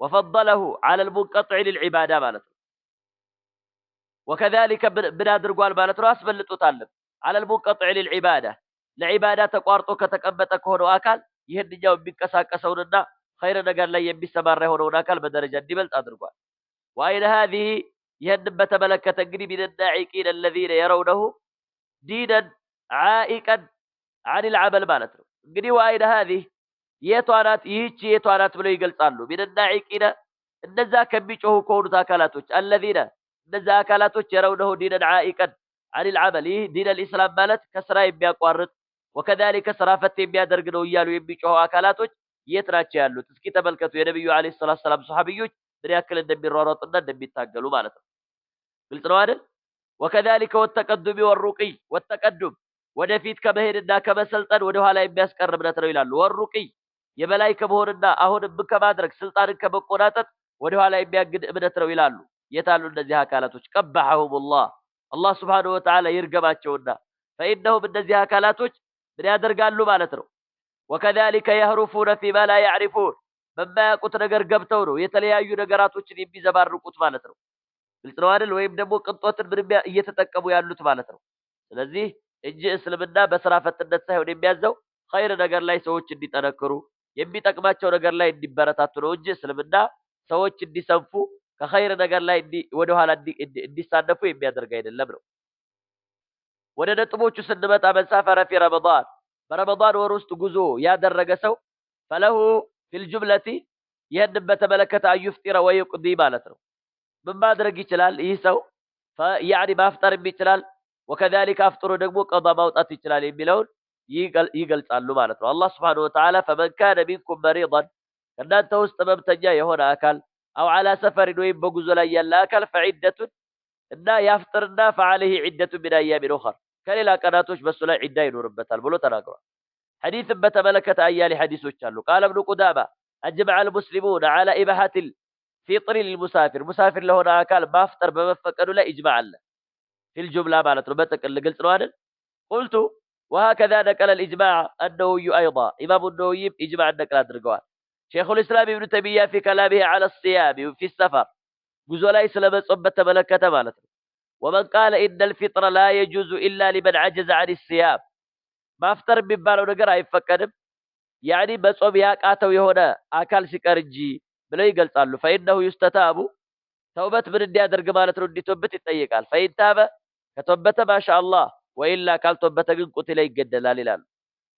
وفضله على المنقطع للعباده ማለት ነው። وكذلك بنادرጓል ማለት ነው አስበልጦታል على المنقطع للعباده ለዒባዳ ተቋርጦ ከተቀመጠ ከሆነው አካል ይሄንኛው የሚንቀሳቀሰውንና ኸይር ነገር ላይ የሚሰማራ የሆነውን አካል በደረጃ እንዲበልጥ አድርጓል። وأين هذه ይሄን በተመለከተ እንግዲህ من الناعقين الذين يرونه دينا عائقا عن العمل ማለት ነው። እንግዲህ وأين هذه የቷናት ይህች የቷናት ብለው ይገልጻሉ። من الناعقين እነዛ ከሚጮሁ ከሆኑት አካላቶች الذين እነዛ አካላቶች يرونه دينا عائقا عن العمل ይህ ዲን الاسلام ማለት ከስራ የሚያቋርጥ وكذلك ስራ ፈት የሚያደርግ ነው እያሉ የሚጮሁ አካላቶች የት ናቸው ያሉት? እስኪ ተመልከቱ የነብዩ አለይሂ ሰላቱ ሰላም ሱሐቢዮች ምን ያክል እንደሚሯሯጡና እንደሚታገሉ ማለት ነው። ግልጽ ነው አይደል? وكذلك والتقدم والرقي والتقدم ወደፊት ከመሄድና ከመሰልጠን ወደ ኋላ የሚያስቀር እምነት ነው ይላሉ። والرقي የበላይ ከመሆንና አሁንም ከማድረግ ስልጣንን ከመቆናጠጥ ወደ ኋላ የሚያግድ እምነት ነው ይላሉ። የታሉ እነዚህ አካላቶች? ቀበሐሁም አላህ ሱብሓነሁ ወተዓላ ይርገማቸውና فإنهم እነዚህ አካላቶች ምን ያደርጋሉ ማለት ነው። وكذلك يهرفون فيما لا يعرفون በማያውቁት ነገር ገብተው ነው የተለያዩ ነገራቶችን የሚዘባርቁት ማለት ነው። ግልጽ ነው አይደል? ወይም ደግሞ ቅንጦትን ምንም እየተጠቀሙ ያሉት ማለት ነው። ስለዚህ እንጂ እስልምና በስራ ፈትነት ሳይሆን የሚያዘው ኸይር ነገር ላይ ሰዎች እንዲጠነክሩ የሚጠቅማቸው ነገር ላይ እንዲበረታቱ ነው እንጂ እስልምና ሰዎች እንዲሰንፉ ከኸይር ነገር ላይ ወደ ኋላ እንዲሳነፉ የሚያደርግ አይደለም ነው። ወደ ነጥቦቹ ስንመጣ መንሳፈረ ፊ ረመዳን በረመዳን ወር ውስጥ ጉዞ ያደረገ ሰው ፈለሁ ፊል ጁምለቲ ይህን በተመለከተ አዩፍጢረ ወይቁዲ ማለት ነው። ምን ማድረግ ይችላል ይህ ሰው? ያኒ ማፍጠርም ይችላል وكذلك አፍጥሮ ደግሞ ቀዷ ማውጣት ይችላል የሚለውን ይገልጻሉ ማለት ነው። አላህ ሱብሓነሁ ወተዓላ فمن كان منكم مريضا ከእናንተ ውስጥ ህመምተኛ የሆነ አካል አው على سفر ወይም በጉዞ ላይ ያለ አካል فعدة እና ያፍጥርና فعليه عدة من أيام أخرى ከሌላ ቀናቶች በሱ ላይ ዒዳ ይኖርበታል ብሎ ተናግሯል። ሐዲስን በተመለከተ አያሌ ሐዲሶች አሉ። ቃለ ኢብኑ ቁዳማ أجمع المسلمون على إباحة الفطر للمسافر مسافر ለሆነ አካል ማፍጠር በመፈቀዱ ላይ ኢጅማዕ አለ። في الجملة ማለት ነው በጥቅል ግልጽ ነው አይደል? قلت وهكذا نقل الإجماع النووي أيضا إمام النووي إجماع نقل አድርገዋል። شيخ الإسلام ابن تيمية في كلامه على الصيام في السفر ጉዞ ላይ ስለመጾም በተመለከተ ማለት ነው። ومن قال إن الفطر لا يجوز إلا لمن عجز عن الصيام ማፍጠር የሚባለው ነገር አይፈቀድም ያኒ በጾም ያቃተው የሆነ አካል ሲቀር እንጂ ብለው ይገልጻሉ። فإنه يستتاب ተውበት ምን እንዲያደርግ ማለት ነው እንዲተውበት ይጠየቃል። فإن تاب ከተውበተ ማሻአላህ ወኢላ ካልተውበተ ግን ቁትለ ይገደላል ይላሉ።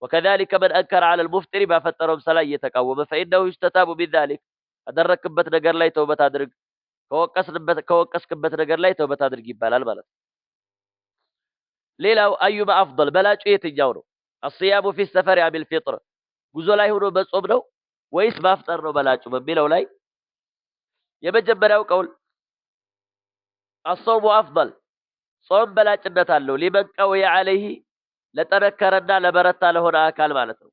وكذلك من أنكر على المفطر ባፈጠረውም ሰላይ እየተቃወመ فإنه يستتاب بذلك አደረክበት ነገር ላይ ተውበት አድርግ ከወቀስክበት ነገር ላይ ተውበት አድርግ ይባላል ማለት ነው። ሌላው አዩማ አፍضل በላጩ የትኛው ነው? الصيام في السفر أم الفطر ጉዞ ላይ ሆኖ መጾም ነው ወይስ ማፍጠር ነው በላጩ በሚለው ላይ የመጀመሪያው ቀውል الصوم أفضل ጾም በላጭነት አለው ሊመን ቀውየ ዐለይሂ ለጠነከረና ለበረታ ለሆነ አካል ማለት ነው።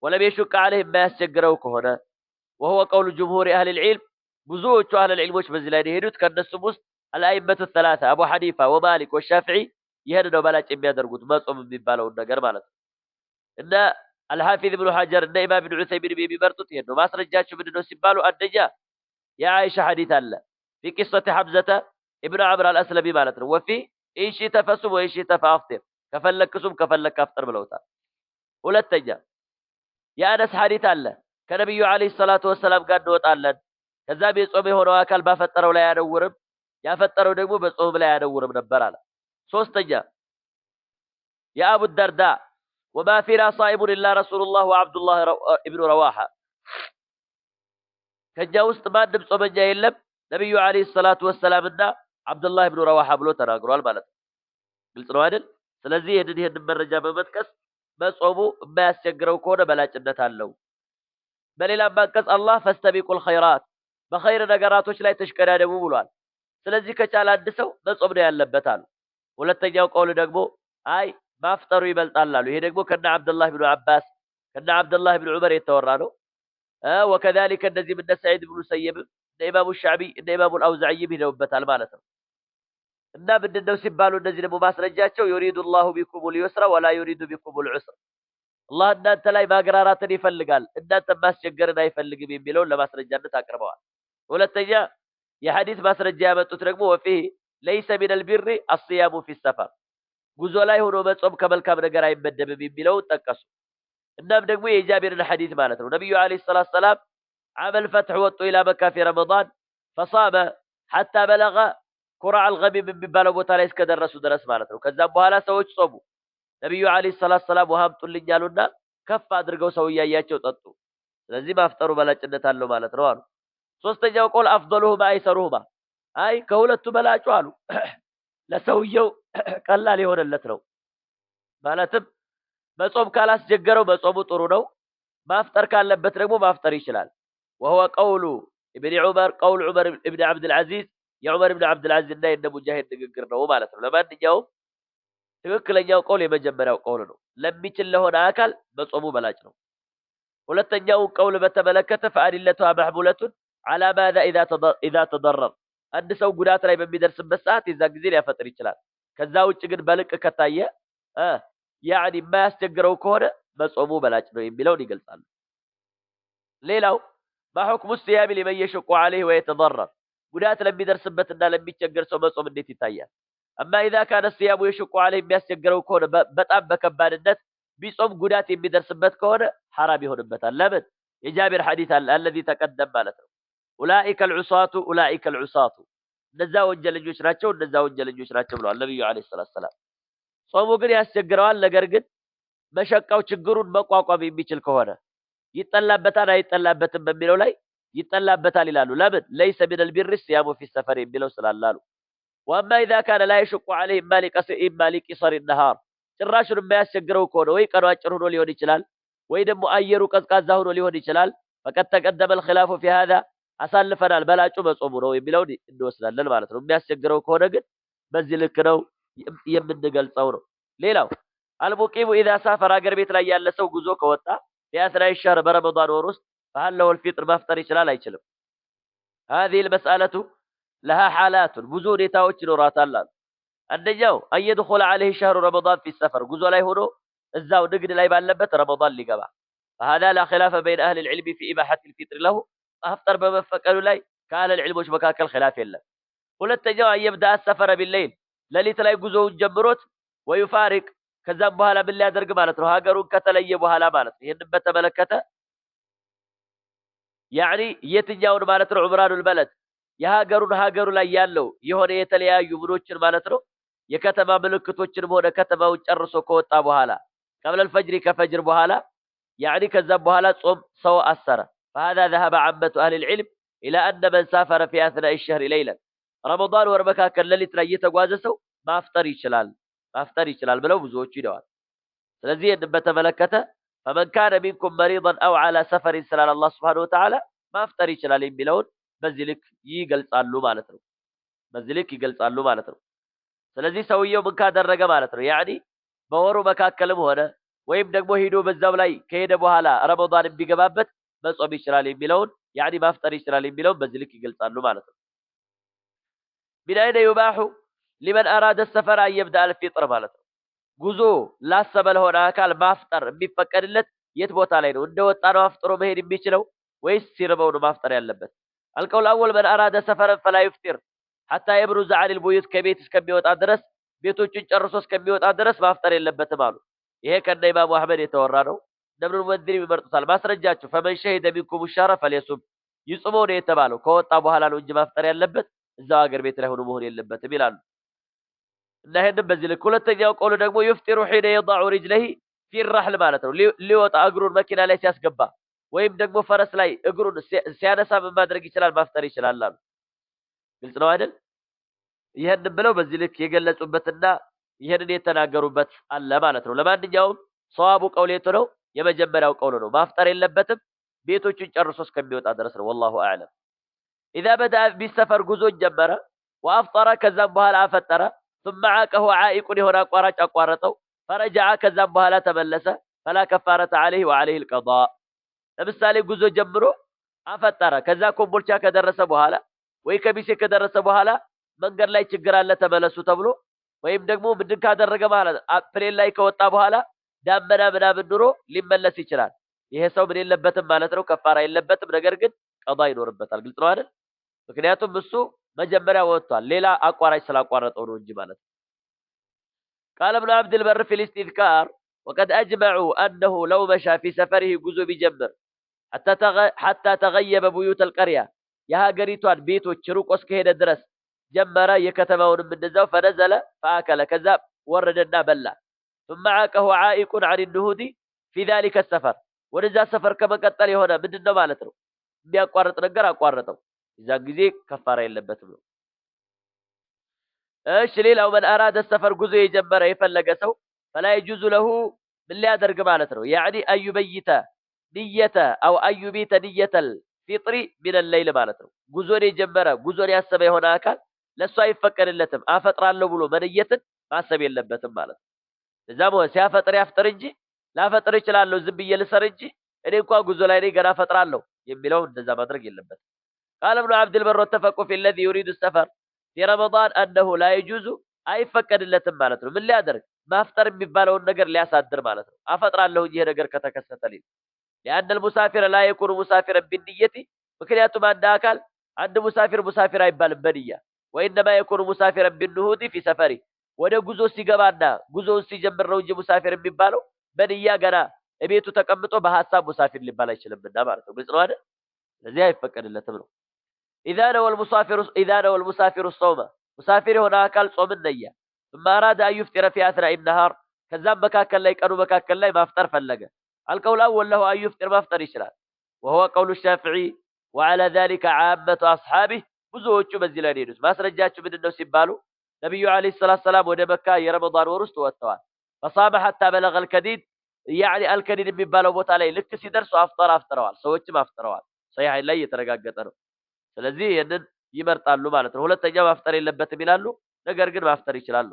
ወለም የሹቅ ዐለይሂ የማያስቸግረው ከሆነ وهو قول جمهور أهل العلم ብዙዎቹ አህለ ልዕልሞች በዚህ ላይ የሄዱት ከነሱም ውስጥ አልአኢመቱ ሰላሳ አቡ ሐኒፋ ወማሊክ ወሻፊዒ ይሄን ነው በላጭ የሚያደርጉት መጾም የሚባለውን ነገር ማለት ነው። እና አልሐፊዝ ኢብኑ ሐጀር እና ኢማም ኢብኑ ዑሰይሚን የሚመርጡት ይሄን ነው። ማስረጃቸው ምንድነው ሲባሉ አንደኛ የአይሻ ሐዲስ አለ في قصة حمزة ابن عمرو الأسلمي ማለት ነው። وفي إن شئت فصم وإن شئت فأفطر ከፈለክ ሱም ከፈለክ አፍጥር ብለውታል። ሁለተኛ የአነስ ሐዲስ አለ ከነብዩ አለይሂ ሰላቱ ወሰላም ጋር እንወጣለን ከዛም የጾም የሆነው አካል ባፈጠረው ላይ ያደውርም ያፈጠረው ደግሞ በጾም ላይ ያደውርም ነበር አለ። ሶስተኛ የአቡ ደርዳ وما فينا صائم إلا رسول الله وعبد الله ابن رواحة ከኛ ውስጥ ማንም ጾመኛ የለም ነብዩ አለይሂ ሰላቱ ወሰላምና አብዱላህ ኢብኑ ረዋሃ ብሎ ተናግሯል ማለት ነው። ግልጽ ነው አይደል? ስለዚህ ይሄን መረጃ በመጥቀስ መጾሙ የማያስቸግረው ከሆነ በላጭነት አለው። በሌላም አንቀጽ አላህ ፈስተቢቁል ኸይራት በኸይር ነገራቶች ላይ ተሽቀዳደሙ ብሏል። ስለዚህ ከቻለ አንድ ሰው መጾም ነው ያለበት አሉ። ሁለተኛው ቀውል ደግሞ አይ ማፍጠሩ ይበልጣል አሉ። ይሄ ደግሞ ከነ አብደላህ ብኑ አባስ ከነ አብደላህ ብኑ ዑመር የተወራ ነው። ወከዛሊከ እነዚህም እነ ሰዒድ ብኑ ሰይብ እነ ኢማሙ ሻዕቢ እነ ኢማሙ አልአውዛዒም ሂደውበታል ማለት ነው። እና ምንድነው ሲባሉ እነዚህ ደግሞ ማስረጃቸው ዩሪዱ ላሁ ቢኩሙል ዩስራ ወላ ዩሪዱ ቢኩሙል ዑስራ አላህ እናንተ ላይ ማግራራትን ይፈልጋል እናንተ ማስቸገርን አይፈልግም የሚለውን ለማስረጃነት አቅርበዋል። ሁለተኛ የሐዲስ ማስረጃ ያመጡት ደግሞ ወፊህ ለይሰ ሚነል ቢሪ አስያሙ ፊ ሰፈር ጉዞ ላይ ሆኖ መጾም ከመልካም ነገር አይመደብም የሚለውን ጠቀሱ። እናም ደግሞ የጃቢርን ሐዲስ ማለት ነው ነብዩ አለይሂ ሰላቱ ሰላም ዓመል ፈትሕ ወጡ ኢላ መካ ፊ ረመዳን ፈሳመ ሐታ በለገ ኩርዓ አልገሚም የሚባለው ቦታ ላይ እስከደረሱ ድረስ ማለት ነው። ከዛም በኋላ ሰዎች ጾሙ። ነብዩ አለይሂ ሰላቱ ሰላም ውሃ አምጡልኝ አሉና ከፍ አድርገው ሰው እያያቸው ጠጡ። ስለዚህ ማፍጠሩ በላጭነት አለው ማለት ነው አሉ። ሶስተኛው ቆል አፍضلሁማ አይሰሩሁማ አይ ከሁለቱ በላጩ አሉ ለሰውየው ቀላል የሆነለት ነው። ማለትም መጾም ካላስቸገረው መጾሙ ጥሩ ነው። ማፍጠር ካለበት ደግሞ ማፍጠር ይችላል። وهو قول ابن عمر قول عمر ابن عبد العزيز የዑመር ኢብኑ አብዱል አዚዝ እና የነ ሙጃሂድ ንግግር ነው ማለት ነው። ለማንኛውም ትክክለኛው ቀውል የመጀመሪያው ቀውል ነው። ለሚችል ለሆነ አካል መጾሙ በላጭ ነው። ሁለተኛው ቀውል በተመለከተ ፈአዲለቱሃ መሕሙለቱን ዐላ ማዛ ኢዛ ተደረር አንድ ሰው ጉዳት ላይ በሚደርስበት ሰዓት የዛ ጊዜ ሊያፈጥር ይችላል። ከዛ ውጭ ግን በልቅ ከታየ ያኒ የማያስቸግረው ከሆነ መጾሙ በላጭ ነው የሚለውን ይገልጻሉ። ሌላው ማሁክሙ ሲያሚ ሊመን የሸቁ ዐለይህ ወየተደረር ጉዳት ለሚደርስበትና ለሚቸገር ሰው መጾም እንዴት ይታያል? አማ ኢዛ ካነ ሲያሙ የሸቁ ዐለይህ የሚያስቸግረው ከሆነ በጣም በከባድነት ቢጾም ጉዳት የሚደርስበት ከሆነ ሐራም ይሆንበታል። ለምን? የጃቢር ሐዲስ አለ አለዚ ተቀደም ማለት ነው። ኡላኢከ አልዑሳቱ እነዛ ወንጀለኞች ናቸው እነዛ ወንጀለኞች ናቸው ብለዋል ነብዩ አለይሂ ሰላቱ ሰላም። ጾሙ ግን ያስቸግረዋል። ነገር ግን መሸቃው ችግሩን መቋቋም የሚችል ከሆነ ይጠላበታል አይጠላበትም በሚለው ላይ ይጠላበታል ይላሉ። ለምን? ለይሰ ሚነል ቢሪ ሲያሙ ፊ ሰፈር የሚለው ስላላሉ። ወአማ ኢዛ ካነ ላ የሸቁ ዐለይህ ኢማ ሊቂሰሪ ነሃር ጭራሹን የማያስቸግረው ከሆነ ወይ ቀኑ አጭር ሆኖ ሊሆን ይችላል ወይ ደግሞ አየሩ ቀዝቃዛ ሆኖ ሊሆን ይችላል። ፈቀድ ተቀደመ الخلاف في هذا አሳልፈናል በላጩ መጾሙ ነው የሚለውን እንወስዳለን ማለት ነው። የሚያስቸግረው ከሆነ ግን በዚህ ልክ ነው የምንገልጸው ነው። ሌላው አልሙቂሙ ኢዛ ሳፈር አገር ቤት ላይ ያለ ሰው ጉዞ ከወጣ ቢአስናኢ ሸህር በረመዳን ወር ውስጥ فهل له الفطر ማፍጠር ይችላል አይችልም? هذه المسألة لها حالات ብዙ ሁኔታዎች ይኖራታል። አንደኛው አየድኹል ዐለይህ ሸህሩ ረመዳን ፊ ሰፈር ጉዞ ላይ ሆኖ እዛው ንግድ ላይ ባለበት ረመዳን ሊገባ فهذا لا خلاف بين أهل العلم في إباحة الفطر له ማፍጠር በመፈቀዱ ላይ ከአህል ዕልሞች መካከል ኺላፍ የለም። ሁለተኛው አየብዳ ሰፈረ ቢለይል ሌሊት ላይ ጉዞውን ጀምሮት ወይፋሪቅ ከዛም በኋላ ምን ሊያደርግ ማለት ነው ሀገሩን ከተለየ በኋላ ማለት ነው። ይሄንን በተመለከተ ያኒ የትኛውን ማለት ነው ዑምራኑል በለድ ሀገሩ ላይ ያለው የሆነ የተለያዩ ምኖችን ማለት ነው የከተማ ምልክቶችንም ሆነ ከተማውን ጨርሶ ከወጣ በኋላ ቀብለል ፈጅሪ ከፈጅር በኋላ ያኒ ከዛም በኋላ ጾም ሰው አሰረ فهذا ذهب عامة أهل العلم إلى أن من سافر في أثناء الشهر ليلا رمضان ወርመካከል ሌሊት ላይ የተጓዘ ሰው ማፍጠር ይችላል ብለው ብዙዎች ይደዋል። ስለዚህ በተመለከተ فمن كان منكم مريضا أو على سفر سلال الله سبحانه وتعالى ማፍጠር ይችላል የሚለውን በዚህ ልክ ይገልጻሉ ማለት ነው። ስለዚህ ሰውየው ምን ካደረገ ማለት ነው ያኒ በወሩ መካከልም ሆነ ወይም ደግሞ ሄዶ በዛው ላይ ከሄደ በኋላ ረመዳን ቢገባበት መጾም ይችላል የሚለውን ያኒ ማፍጠር ይችላል የሚለውን በዚህ ልክ ይገልጻሉ ማለት ነው። من أين يباح لمن أراد السفر أن يبدأ الفطر ማለት ነው። ጉዞ ላሰበ ለሆነ አካል ማፍጠር የሚፈቀድለት የት ቦታ ላይ ነው? እንደወጣ ነው አፍጥሮ መሄድ የሚችለው ወይስ ሲርበው ነው ማፍጠር ያለበት? القول الأول من أراد سفرا فلا يفطر حتى يبرز عن البيوت ከቤት እስከሚወጣ ድረስ ቤቶቹን ጨርሶ እስከሚወጣ ድረስ ማፍጠር የለበትም አሉ። ይሄ ከነ ኢማሙ አህመድ የተወራ ነው። ነብዩ ወንድሪ ይመርጡታል። ማስረጃቸው فمن شهد منكم الشهر فليصم ይጾመው ነው የተባለው ከወጣ በኋላ ነው እንጂ ማፍጠር ያለበት እዛው ሀገር ቤት ላይ ሆኖ መሆን የለበትም ይላሉ። እና ይሄንን በዚህ ልክ ሁለተኛው ቀውሉ ደግሞ يفطر حين يضع رجله في الرحل ማለት ነው ሊወጣ እግሩን መኪና ላይ ሲያስገባ ወይም ደግሞ ፈረስ ላይ እግሩን ሲያነሳ ማድረግ ይችላል ማፍጠር ይችላል አሉ። ግልጽ ነው አይደል? ይሄንን ብለው በዚህ ልክ የገለጹበትና ይሄንን የተናገሩበት አለ ማለት ነው። ለማንኛውም ሰዋቡ ቀውሌቱ ነው የመጀመሪያው ቀውሉ ነው ማፍጠር የለበትም ቤቶቹን ጨርሶ እስከሚወጣ ድረስ ነው። والله اعلم اذا بدا بالسفر ጉዞ ጀመረ وافطر ከዛም በኋላ አፈጠረ ثم عاقه عائق هنا አቋራጭ አቋረጠው فرجع ከዛም በኋላ ተመለሰ فلا كفارة عليه وعليه القضاء ለምሳሌ ጉዞ ጀምሮ አፈጠረ ከዛ ኮምቦልቻ ከደረሰ በኋላ ወይ ከቢሴ ከደረሰ በኋላ መንገድ ላይ ችግር አለ ተመለሱ ተብሎ ወይም ደግሞ ምንድን ካደረገ ማለት ፕሌን ላይ ከወጣ በኋላ ዳመና ምናምን ኑሮ ሊመለስ ይችላል። ይሄ ሰው ምን የለበትም ማለት ነው፣ ከፋራ የለበትም። ነገር ግን ቀዷ ይኖርበታል። ግልጽ ነው አይደል? ምክንያቱም እሱ መጀመሪያ ወጥቷል፣ ሌላ አቋራጭ ስላቋረጠው ነው እንጂ ማለት ነው። قال ابن عبد البر في الاستذكار وقد أجمعوا أنه لو مشى في سفره جزء بجمر حتى تغيب بيوت القرية የሀገሪቷን ቤቶች ሩቅ እስከሄደ ድረስ ጀመረ የከተማውን እንደዛው فنزل فأكل كذاب ወረደና በላ ثم عاقه عائق عن النهوض في ذلك السفر ወደዛ ሰፈር ከመቀጠል የሆነ ምንድነው ማለት ነው የሚያቋርጥ ነገር አቋረጠው እዛን ጊዜ ከፋራ የለበትም ነው። እሺ ሌላው من أراد السفر ጉዞ የጀመረ የፈለገ ሰው فلا يجوز له ምን ሊያደርግ ማለት ነው يعني أن يبيت نية أو أن يبيت نية الفطر من الليل ማለት ነው። ጉዞን የጀመረ ጉዞን ያሰበ የሆነ አካል ለሱ አይፈቀድለትም አፈጥራለሁ ብሎ መንየትን ማሰብ የለበትም ማለት ነው። እዛም ሲያፈጥር ያፍጥር እንጂ ላፈጥር ይችላልው ዝም ብዬ ልሰር እንጂ እኔ እንኳን ጉዞ ላይ ነኝ ገና ፈጥራለሁ የሚለው እንደዛ ማድረግ የለበትም። قال ابن عبد البر اتفقوا في الذي يريد السفر في رمضان أنه لا يجوز አይፈቀድለትም ማለት ነው። ምን ሊያደርግ ማፍጠር የሚባለውን ነገር ሊያሳድር ማለት ነው። አፈጥራለሁ ይሄ ነገር ከተከሰተልኝ لأن المسافر لا يكون مسافرا بالنية ምክንያቱም አንድ አካል አንድ ሙሳፊር አይባልም በንያ وإنما يكون مسافرا بالنهوض في سفره ወደ ጉዞ ሲገባና ጉዞውን ሲጀምር ነው እንጂ ሙሳፊር የሚባለው በንያ ገና እቤቱ ተቀምጦ በሐሳብ ሙሳፊር ሊባል አይችልምና ማለት ነው። ግልጽ ነው አይደል? ስለዚህ አይፈቀድለትም ነው። إذا نوى المسافر الصوم مسافر هنا አካል ጾምን ነያ ثم أراد أن يفطر في أثناء النهار ከዛም መካከል ላይ ቀኑ መካከል ላይ ማፍጠር ፈለገ القول الأول له أن يفطر ማፍጠር ይችላል وهو قول الشافعي وعلى ذلك عامة أصحابه ብዙዎቹ በዚህ ላይ ሄዱት ማስረጃቸው ምንድነው ሲባሉ ነብዩ አለይሂ ሰላቱ ሰላም ወደ መካ የረመዳን ወር ውስጥ ወጥተዋል فصام حتى بلغ الكديد يعني الكديد የሚባለው ቦታ ላይ ልክ ሲደርሱ አፍጥረዋል ሰዎችም አፍጥረዋል ሶሒህ ላይ የተረጋገጠ ነው። ስለዚህ ይሄንን ይመርጣሉ ማለት ነው። ሁለተኛው ማፍጠር የለበትም ይላሉ፣ ነገር ግን ማፍጠር ይችላሉ።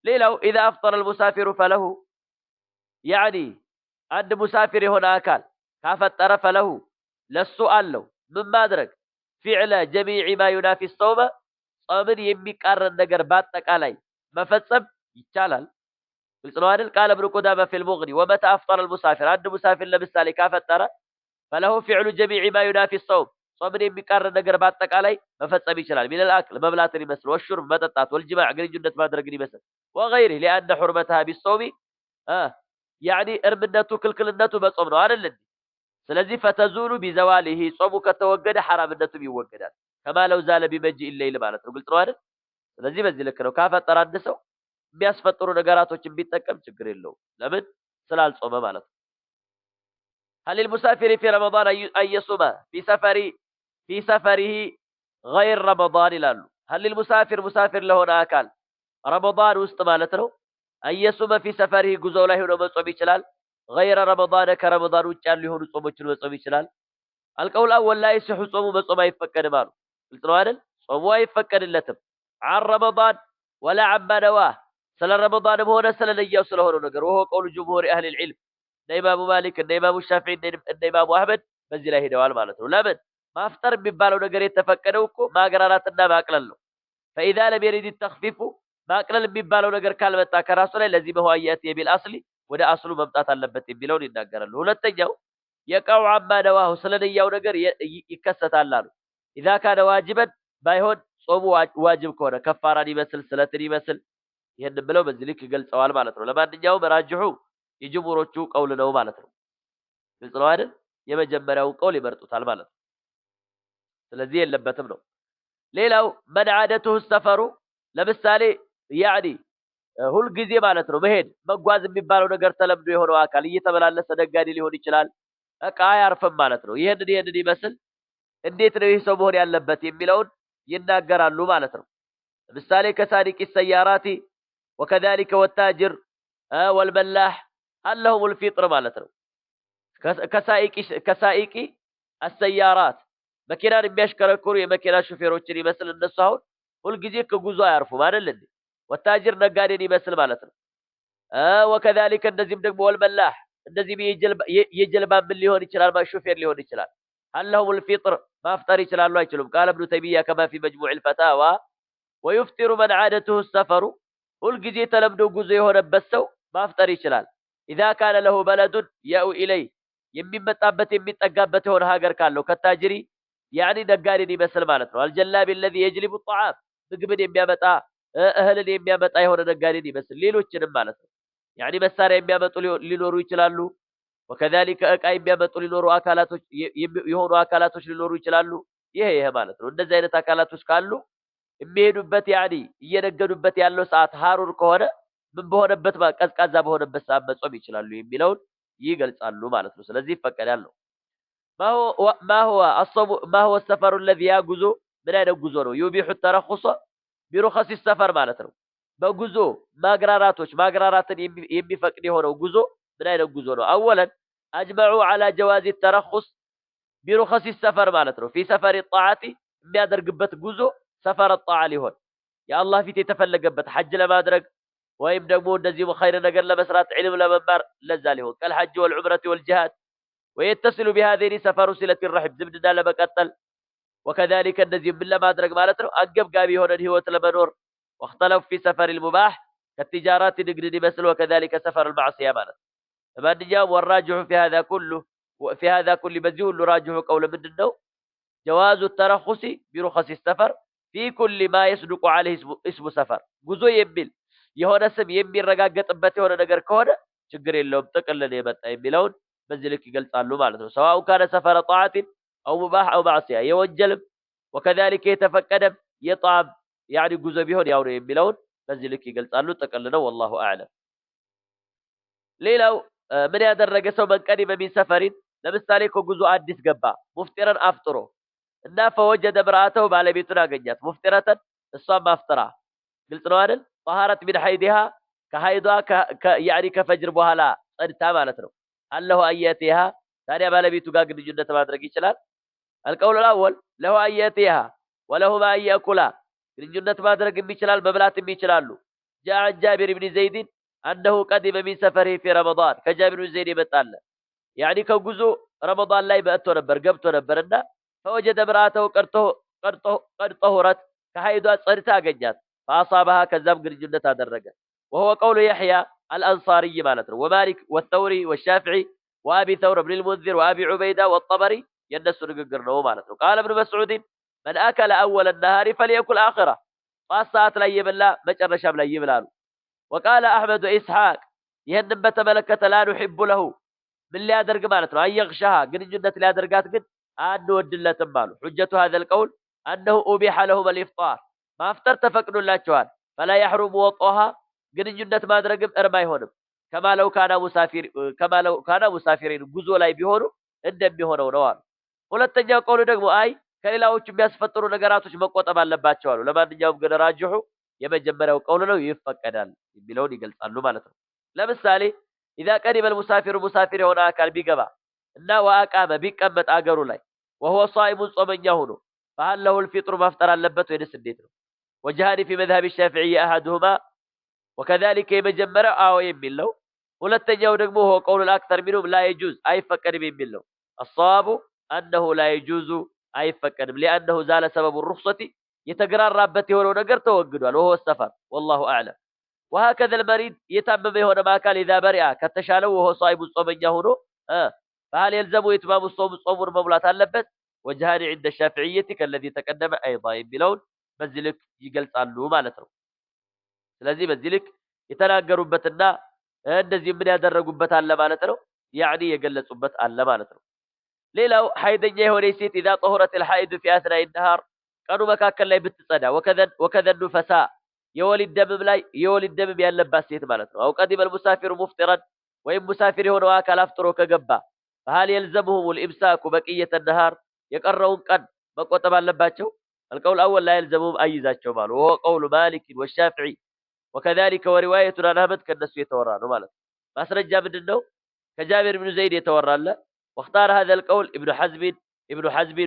ሌላው اذا افطر المسافر فله يعني አንድ ሙሳፊር የሆነ አካል ካፈጠረ فله ለሱ አለው ምን ማድረግ فعل جميع ما ينافي الصوم ጾምን የሚቃረን ነገር በአጠቃላይ መፈጸም ይቻላል። ግልጽ ነው አይደል? قال ابن قدامة في المغني ومتى افطر المسافر አንድ ሙሳፊር ለምሳሌ ካፈጠረ فله فعل جميع ما ينافي الصوم ጾምን የሚቃረን ነገር በአጠቃላይ መፈጸም ይችላል። من الاكل መብላትን ይመስል والشرب መጠጣት والجماع ግንኙነት ማድረግን ይመስል وغيره لأن حرمتها بالصوم يعني እርምነቱ ክልክልነቱ በጾም ነው አይደል? ስለዚህ فتزول بزواله ጾሙ ከተወገደ حرامነቱ ይወገዳል كما لو زال بمجيء الليل ማለት ነው። ግልጽ ነው አይደል? ስለዚህ በዚህ ልክ ነው ካፈጠረ አንድ ሰው የሚያስፈጥሩ ነገራቶችን ቢጠቀም ችግር የለውም። ለምን ስላልጾመ ማለት ነው። هل المسافر في رمضان أن يصوم في سفره غير رمضان ይላሉ። هل المسافر مسافر ለሆነ አካል ረመዳን ውስጥ ማለት ነው أن يصوم في سفره ጉዞው ላይ ሆኖ መጾም ይችላል غير رمضان ከረመዳን ውጭ ያሉ የሆኑ ጾሞችን መጾም ይችላል። القول الأول لا يصح ጾሙ መጾም አይፈቀድም አሉ። ግልጽ ነው አይደል? ጾሙ አይፈቀድለትም عن رمضان ولا عما نواه ስለ ረመዳንም ሆነ ስለ ነያው ስለሆነው ነገር وهو قول جمهور أهل العلم እንደ ኢማሙ ማሊክ እንደ ኢማሙ ሻፊዒ እንደ ኢማሙ አህመድ በዚህ ላይ ሄደዋል ማለት ነው። ለምን ማፍጠር የሚባለው ነገር የተፈቀደው እኮ ማግራራትና ማቅለል ነው። فإذا لم يرد التخفيف ማቅለል የሚባለው ነገር ካልመጣ ከራሱ ላይ ለዚህ በኋያት የቢል አስሊ ወደ አስሉ መምጣት አለበት የሚለውን ይናገራሉ። ሁለተኛው የቀው አማ ነዋሁ ስለ ነያው ነገር ይከሰታል አሉ። إذا كان واجبا ባይሆን ጾሙ ዋጅብ ከሆነ ከፋራን ይመስል ስለትን ይመስል ይሄን ብለው በዚህ ልክ ገልጸዋል ማለት ነው። ለማንኛውም ራጅሑ የጅምሁሮቹ ቀውል ነው ማለት ነው። ግልጽ ነው አይደል? የመጀመሪያው ቀውል ይመርጡታል ማለት ነው። ስለዚህ የለበትም ነው። ሌላው من عادته السفر ለምሳሌ ያኒ ሁል ጊዜ ማለት ነው መሄድ መጓዝ የሚባለው ነገር ተለምዶ የሆነው አካል እየተመላለሰ ነጋዴ ሊሆን ይችላል እቃ አያርፍም ማለት ነው። ይሄንን ይመስል እንዴት ነው ይህ ሰው መሆን ያለበት የሚለውን ይናገራሉ ማለት ነው። ለምሳሌ ከሳዲቅ السيارات وكذلك والتاجر والملاح اللهم الفطر ማለት ነው። ከሳኢቂ السيارات መኪናን የሚያሽከረክሩ የመኪና ሹፌሮችን ይመስል እነሱ አሁን ሁል ጊዜ ከጉዞ አያርፉም አይደል እንዴ? والتاجر نقادين يمثل مالتنا وكذلك النزيم دقم والملاح النزيم يجلب من اللي هون يشلال ما الشوفير اللي هون يشلال هل لهم الفطر ما افطر يشلال الله يشلهم قال ابن تيمية كما في مجموع الفتاوى ويفطر من عادته السفر والجزي تلمدو جزي هون بسو ما افطر يشلال إذا كان له بلد يأو إليه يمين متابت يمين تقابت هون هاجر كان له كالتاجري يعني نقارين يمثل مالتنا الجلاب الذي يجلب الطعام بقبل يميامتا أهل يميامتا هون نقارين يمثل ليلوچንም ማለት ነው يعني መሳሪያ የሚያመጡ ሊኖሩ ይችላሉ وكذلك እቃ የሚያመጡ ሊኖሩ አካላቶች የሆኑ አካላቶች ሊኖሩ ይችላሉ ይሄ ማለት ነው እንደዚህ አይነት አካላቶች ካሉ የሚሄዱበት يعني እየነገዱበት ያለው ሰዓት ሐሩር ከሆነ ምን በሆነበት ቀዝቃዛ በሆነበት ሰዓት መጾም ይችላሉ የሚለውን ይገልጻሉ ማለት ነው ስለዚህ ይፈቀዳል ነው ما هو السفر الذي يغزو من አይነት ጉዞ ነው يبيح الترخص برخص السفر ማለት ነው በጉዞ ማግራራትን የሚፈቅድ የሆነው ጉዞ ምን አይነት ጉዞ ነው اولا اجمعوا على جواز الترخص برخص السفر ማለት ነው في سفر الطاعه የሚያደርግበት ጉዞ سفر الطاعه ሊሆን የአላህ ፊት የተፈለገበት ሐጅ ለማድረግ ወይም ደግሞ እንደዚህ ኸይር ነገር ለመስራት ዒልም ለመማር ለዛ ሊሆን ከልሐጅ والعمره والجهاد ويتصل بهذين سفر صلة الرحم زبدنا لمقتل وكذلك النزيم بالله ما أدرك مالتنا أقب قابي هنا هو لمنور واختلف في سفر المباح كالتجارات نقدر مثل وكذلك سفر المعصية مالت فما نجاوب والراجح في هذا كله وفي هذا كل مزيول راجح قول من النوم جواز الترخص برخص السفر في كل ما يصدق عليه اسم سفر جزء يميل يهون اسم يميل رقاقة طبتي هنا نقر كونه شقر اللهم تقلن يمتع يميلون بذلك يقلصالو ማለት ነው سواء كان سفر طاعة أو مباح أو معصية يوجلم وكذلك يتفقد يطعم يعني ጉዞ ቢሆን ያው ነው የሚለውን በذلك ይገልጻሉ ተቀልለው والله اعلم ሌላው ምን ያደረገ ሰው መንቀዲ በሚን ሰፈሪን ለምሳሌ ከጉዞ አዲስ ገባ ሙፍጢራን አፍጥሮ እና فوجد امراته ባለቤቱን አገኛት ሙፍጢራተን እሷም አፍጥራ ግልጽ ነው አይደል طهارت من حيضها ከሐይዷ يعني ከፈጅር በኋላ ጸድታ ማለት ነው الله أياتها ثانية بالبيتو قاق نجنة ما أدرك يشلال القول الأول له أياتها وله ما يأكلا نجنة ما أدرك يشلال مبلات يشلال جاء عن جابر بن زيد أنه قدم من سفره في رمضان كجابر بن زيد بتعلم يعني كوجزو رمضان لا يبأتو نبر قبتو نبرنا فوجد امرأته قد طهرت كحيدات صرتها قجات فأصابها كذاب نجنة أدرك وهو قول يحيى الأنصاري مالتنا ومالك والثوري والشافعي وأبي ثور بن المنذر وأبي عبيدة والطبري ينسوا نقرنه مالتنا قال ابن مسعود من أكل أول النهار فليأكل آخرة فالساعة لا يبلا مجر شام لا يبلال وقال أحمد وإسحاق يهنم بتملكة لا نحب له من اللي أدرق مالتنا أن يغشها قن جنة لا أدرقات قن أنه الدلة ماله حجة هذا القول أنه أبيح لهم الإفطار ما افترت فقن الله جوان فلا يحرم وطئها ግንኙነት ማድረግም እርም አይሆንም كما لو كان مسافرين ጉዞ ላይ ቢሆኑ እንደሚሆነው ነው አሉ ሁለተኛው ቀውሉ ደግሞ አይ ከሌላዎቹ የሚያስፈጥሩ ነገራቶች መቆጠብ አለባቸው አሉ ለማንኛውም ግን ራጅሑ የመጀመሪያው ቀውሉ ነው ይፈቀዳል የሚለውን ይገልጻሉ ማለት ነው ለምሳሌ اذا قدم المسافر مسافر የሆነ አካል ቢገባ እና ወአቃመ ቢቀመጥ አገሩ ላይ وهو صائم ጾመኛ ሆኖ فهل له الفطر مفطر አለበት ወይስ እንዴት ነው وجهان في مذهب الشافعي احدهما وكذلك يمجمر او የሚል ነው ሁለተኛው ደግሞ هو قول الاكثر منهم لا يجوز አይፈቀድም የሚል ነው الصواب انه لا يجوز አይፈቀድም لانه زال سبب الرخصه የተገራራበት የሆነው ነገር ተወግዷል وهو السفر والله اعلم وهكذا المريض يتمم የሆነ ማካል اذا برئ ከተሻለው وهو صائم ጾመኛ ሆኖ فهل يلزم اتمام الصوم ጾሙን መሙላት አለበት وجهان عند الشافعيه كالذي تقدم ايضا የሚለውን በዚህ ልክ ይገልጻሉ ማለት ነው ስለዚህ በዚህ ልክ የተናገሩበትና እንደዚህ ምን ያደረጉበት አለ ማለት ነው يعني የገለጹበት አለ ማለት ነው ሌላው ሐይደኛ የሆነ ሴት اذا طهرت الحائض في اثناء النهار ቀኑ መካከል ላይ ብትጸዳ وكذا النفساء የወሊድ ደም ያለባት ሴት ማለት ነው አው ቀዲም المسافر مفطرا ወይም ሙሳፊር የሆነው አካል አፍጥሮ ከገባ فهل يلزمهم الامساك بقيه النهار የቀረውን ቀን መቆጠብ አለባቸው القول الاول لا يلزمهم ايዛቸው ማለት هو قول مالك والشافعي وكذلك وروايه عن احمد كنسو يتورى ነው ማለት ማስረጃ ምንድነው ከጃቢር ኢብኑ ዘይድ የተወራለ واختار هذا القول ابن حزم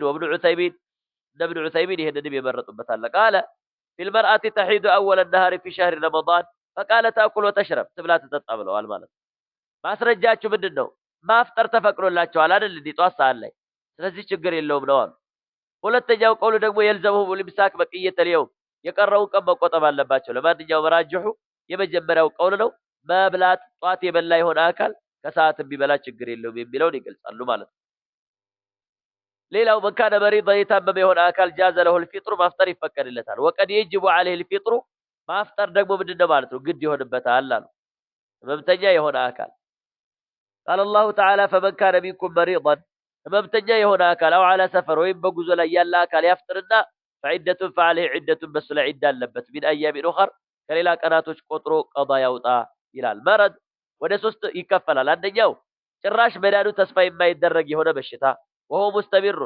وابن عثيمين ይሄንን የመረጡበት አለ قال في المرأة تحيد أول النهار في شهر رمضان فقال تأكل وتشرب تبلا تتطابلو المالت ما سرجاتشو ምንድነው ማፍጠር ተፈቅዶላቸዋል አይደል እንዴ ጧት ሰዓት ላይ ስለዚህ ችግር የለውም ነው አሉ ሁለተኛው ቀውሉ ደግሞ የልዘመው ልምሳክ በቅየተ اليوم የቀረውን ቀን መቆጠብ አለባቸው ለማንኛውም ራጅሑ የመጀመሪያው ቀውል ነው መብላት ጧት የበላ የሆነ አካል ከሰዓት ቢበላ ችግር የለውም የሚለውን ይገልጻሉ ማለት ነው ሌላው መካነ መሪድ የታመመ የሆነ አካል ጃዘ ለሁ الفطر ማፍጠር ይፈቀድለታል وقد يجب عليه الفطر ማፍጠር ደግሞ ምንድነው ማለት ነው ግድ ይሆንበታል አሉ ህመምተኛ የሆነ አካል قال الله تعالى فمن كان منكم مريضا ህመምተኛ የሆነ አካል አው على سفر ወይም በጉዞ ላይ ያለ አካል ያፍጥርና فعدة فعليه عدة بس ለዒዳ አለበት من ايام اخر ከሌላ ቀናቶች ቆጥሮ ቀዳ ያውጣ ይላል መረድ ወደ ሶስት ይከፈላል አንደኛው ጭራሽ መዳኑ ተስፋ የማይደረግ የሆነ በሽታ وهو مستمر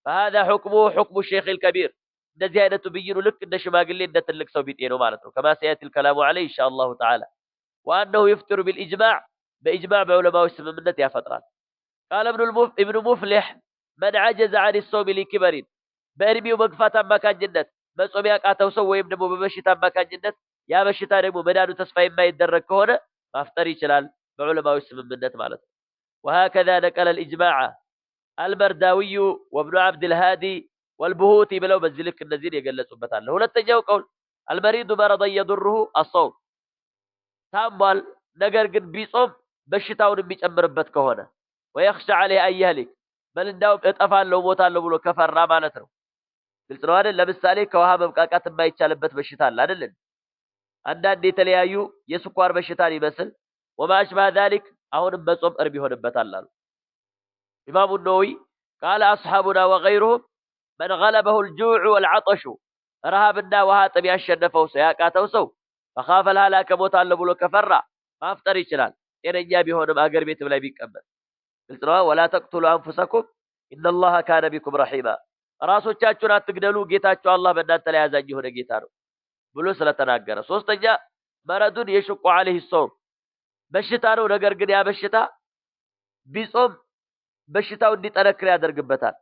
فهذا حكمه حكم الشيخ الكبير እንደዚህ አይነቱ ብይኑ ልክ እንደ ሽማግሌ እንደ ትልቅ ሰው ቢጤ ነው ማለት ነው كما سياتي الكلام عليه ان شاء الله تعالى وانه يفطر بالاجماع باجماع علماء السممነት ያፈጥራል قال ابن مفلح من عجز عن الصوم لكبر በእድሜው መግፋት አማካኝነት መጾም ያቃተው ሰው ወይም ደግሞ በበሽታ አማካኝነት ያ በሽታ ደግሞ መዳኑ ተስፋ የማይደረግ ከሆነ ማፍጠር ይችላል በዑለማው ስምምነት ማለት ነው وهكذا نقل الاجماع البرداوي وابن عبد الهادي والبهوتي بلو بزلك النزيل يقلصبታል ሁለተኛው ቀውል المريض مرض يضره الصوم ታሟል ነገር ግን ቢጾም በሽታውን የሚጨምርበት ከሆነ ويخشى عليه ان يهلك በል እንዳው እጠፋለሁ ሞታለሁ ብሎ ከፈራ ማለት ነው ግልጽ ነው አይደል ለምሳሌ ከውሃ መብቃቃት የማይቻልበት በሽታ አለ አይደል አንዳንድ የተለያዩ የስኳር በሽታን ይመስል وما اشبه ذلك አሁንም በጾም እርብ ይሆንበታል አሉ ኢማሙ ነወዊ قال اصحابنا وغيرهم من غلبه الجوع والعطش ረሃብና ውሃ ጥም ያሸነፈው ሰው ያቃተው ሰው فخاف الهلاك ሞታለሁ ብሎ ከፈራ ማፍጠር ይችላል ጤነኛ ቢሆንም አገር ቤት ላይ ቢቀመጥ ግልጽ ነው ولا تقتلوا انفسكم ان الله كان بكم رحيما ራሶቻችሁን አትግደሉ ጌታችሁ አላህ በእናንተ ላይ ያዛኝ የሆነ ጌታ ነው ብሎ ስለተናገረ ሶስተኛ መረዱን የሽቁ عليه الصوم በሽታ ነው ነገር ግን ያ በሽታ ቢጾም በሽታው እንዲጠነክር ያደርግበታል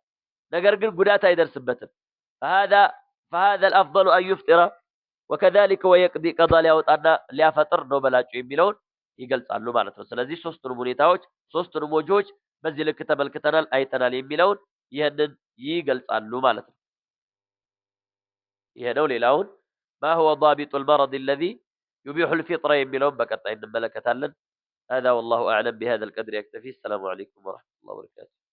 ነገር ግን ጉዳት አይደርስበትም فهذا الافضل ان يفطر وكذلك ويقضي قضاء ሊያወጣና ሊያፈጥር ነው በላጩ የሚለውን ይገልጻሉ ማለት ነው ስለዚህ ሶስቱንም ሁኔታዎች ሶስቱንም ወጆች በዚህ ልክ ተመልክተናል አይተናል የሚለውን ይሄንን ይገልጻሉ ማለት ነው ይሄ ነው ሌላውን ما هو ضابط المرض الذي يبيح الفطر የሚለውን በቀጣይ እንመለከታለን هذا والله اعلم بهذا القدر يكتفي السلام عليكم ورحمة الله وبركاته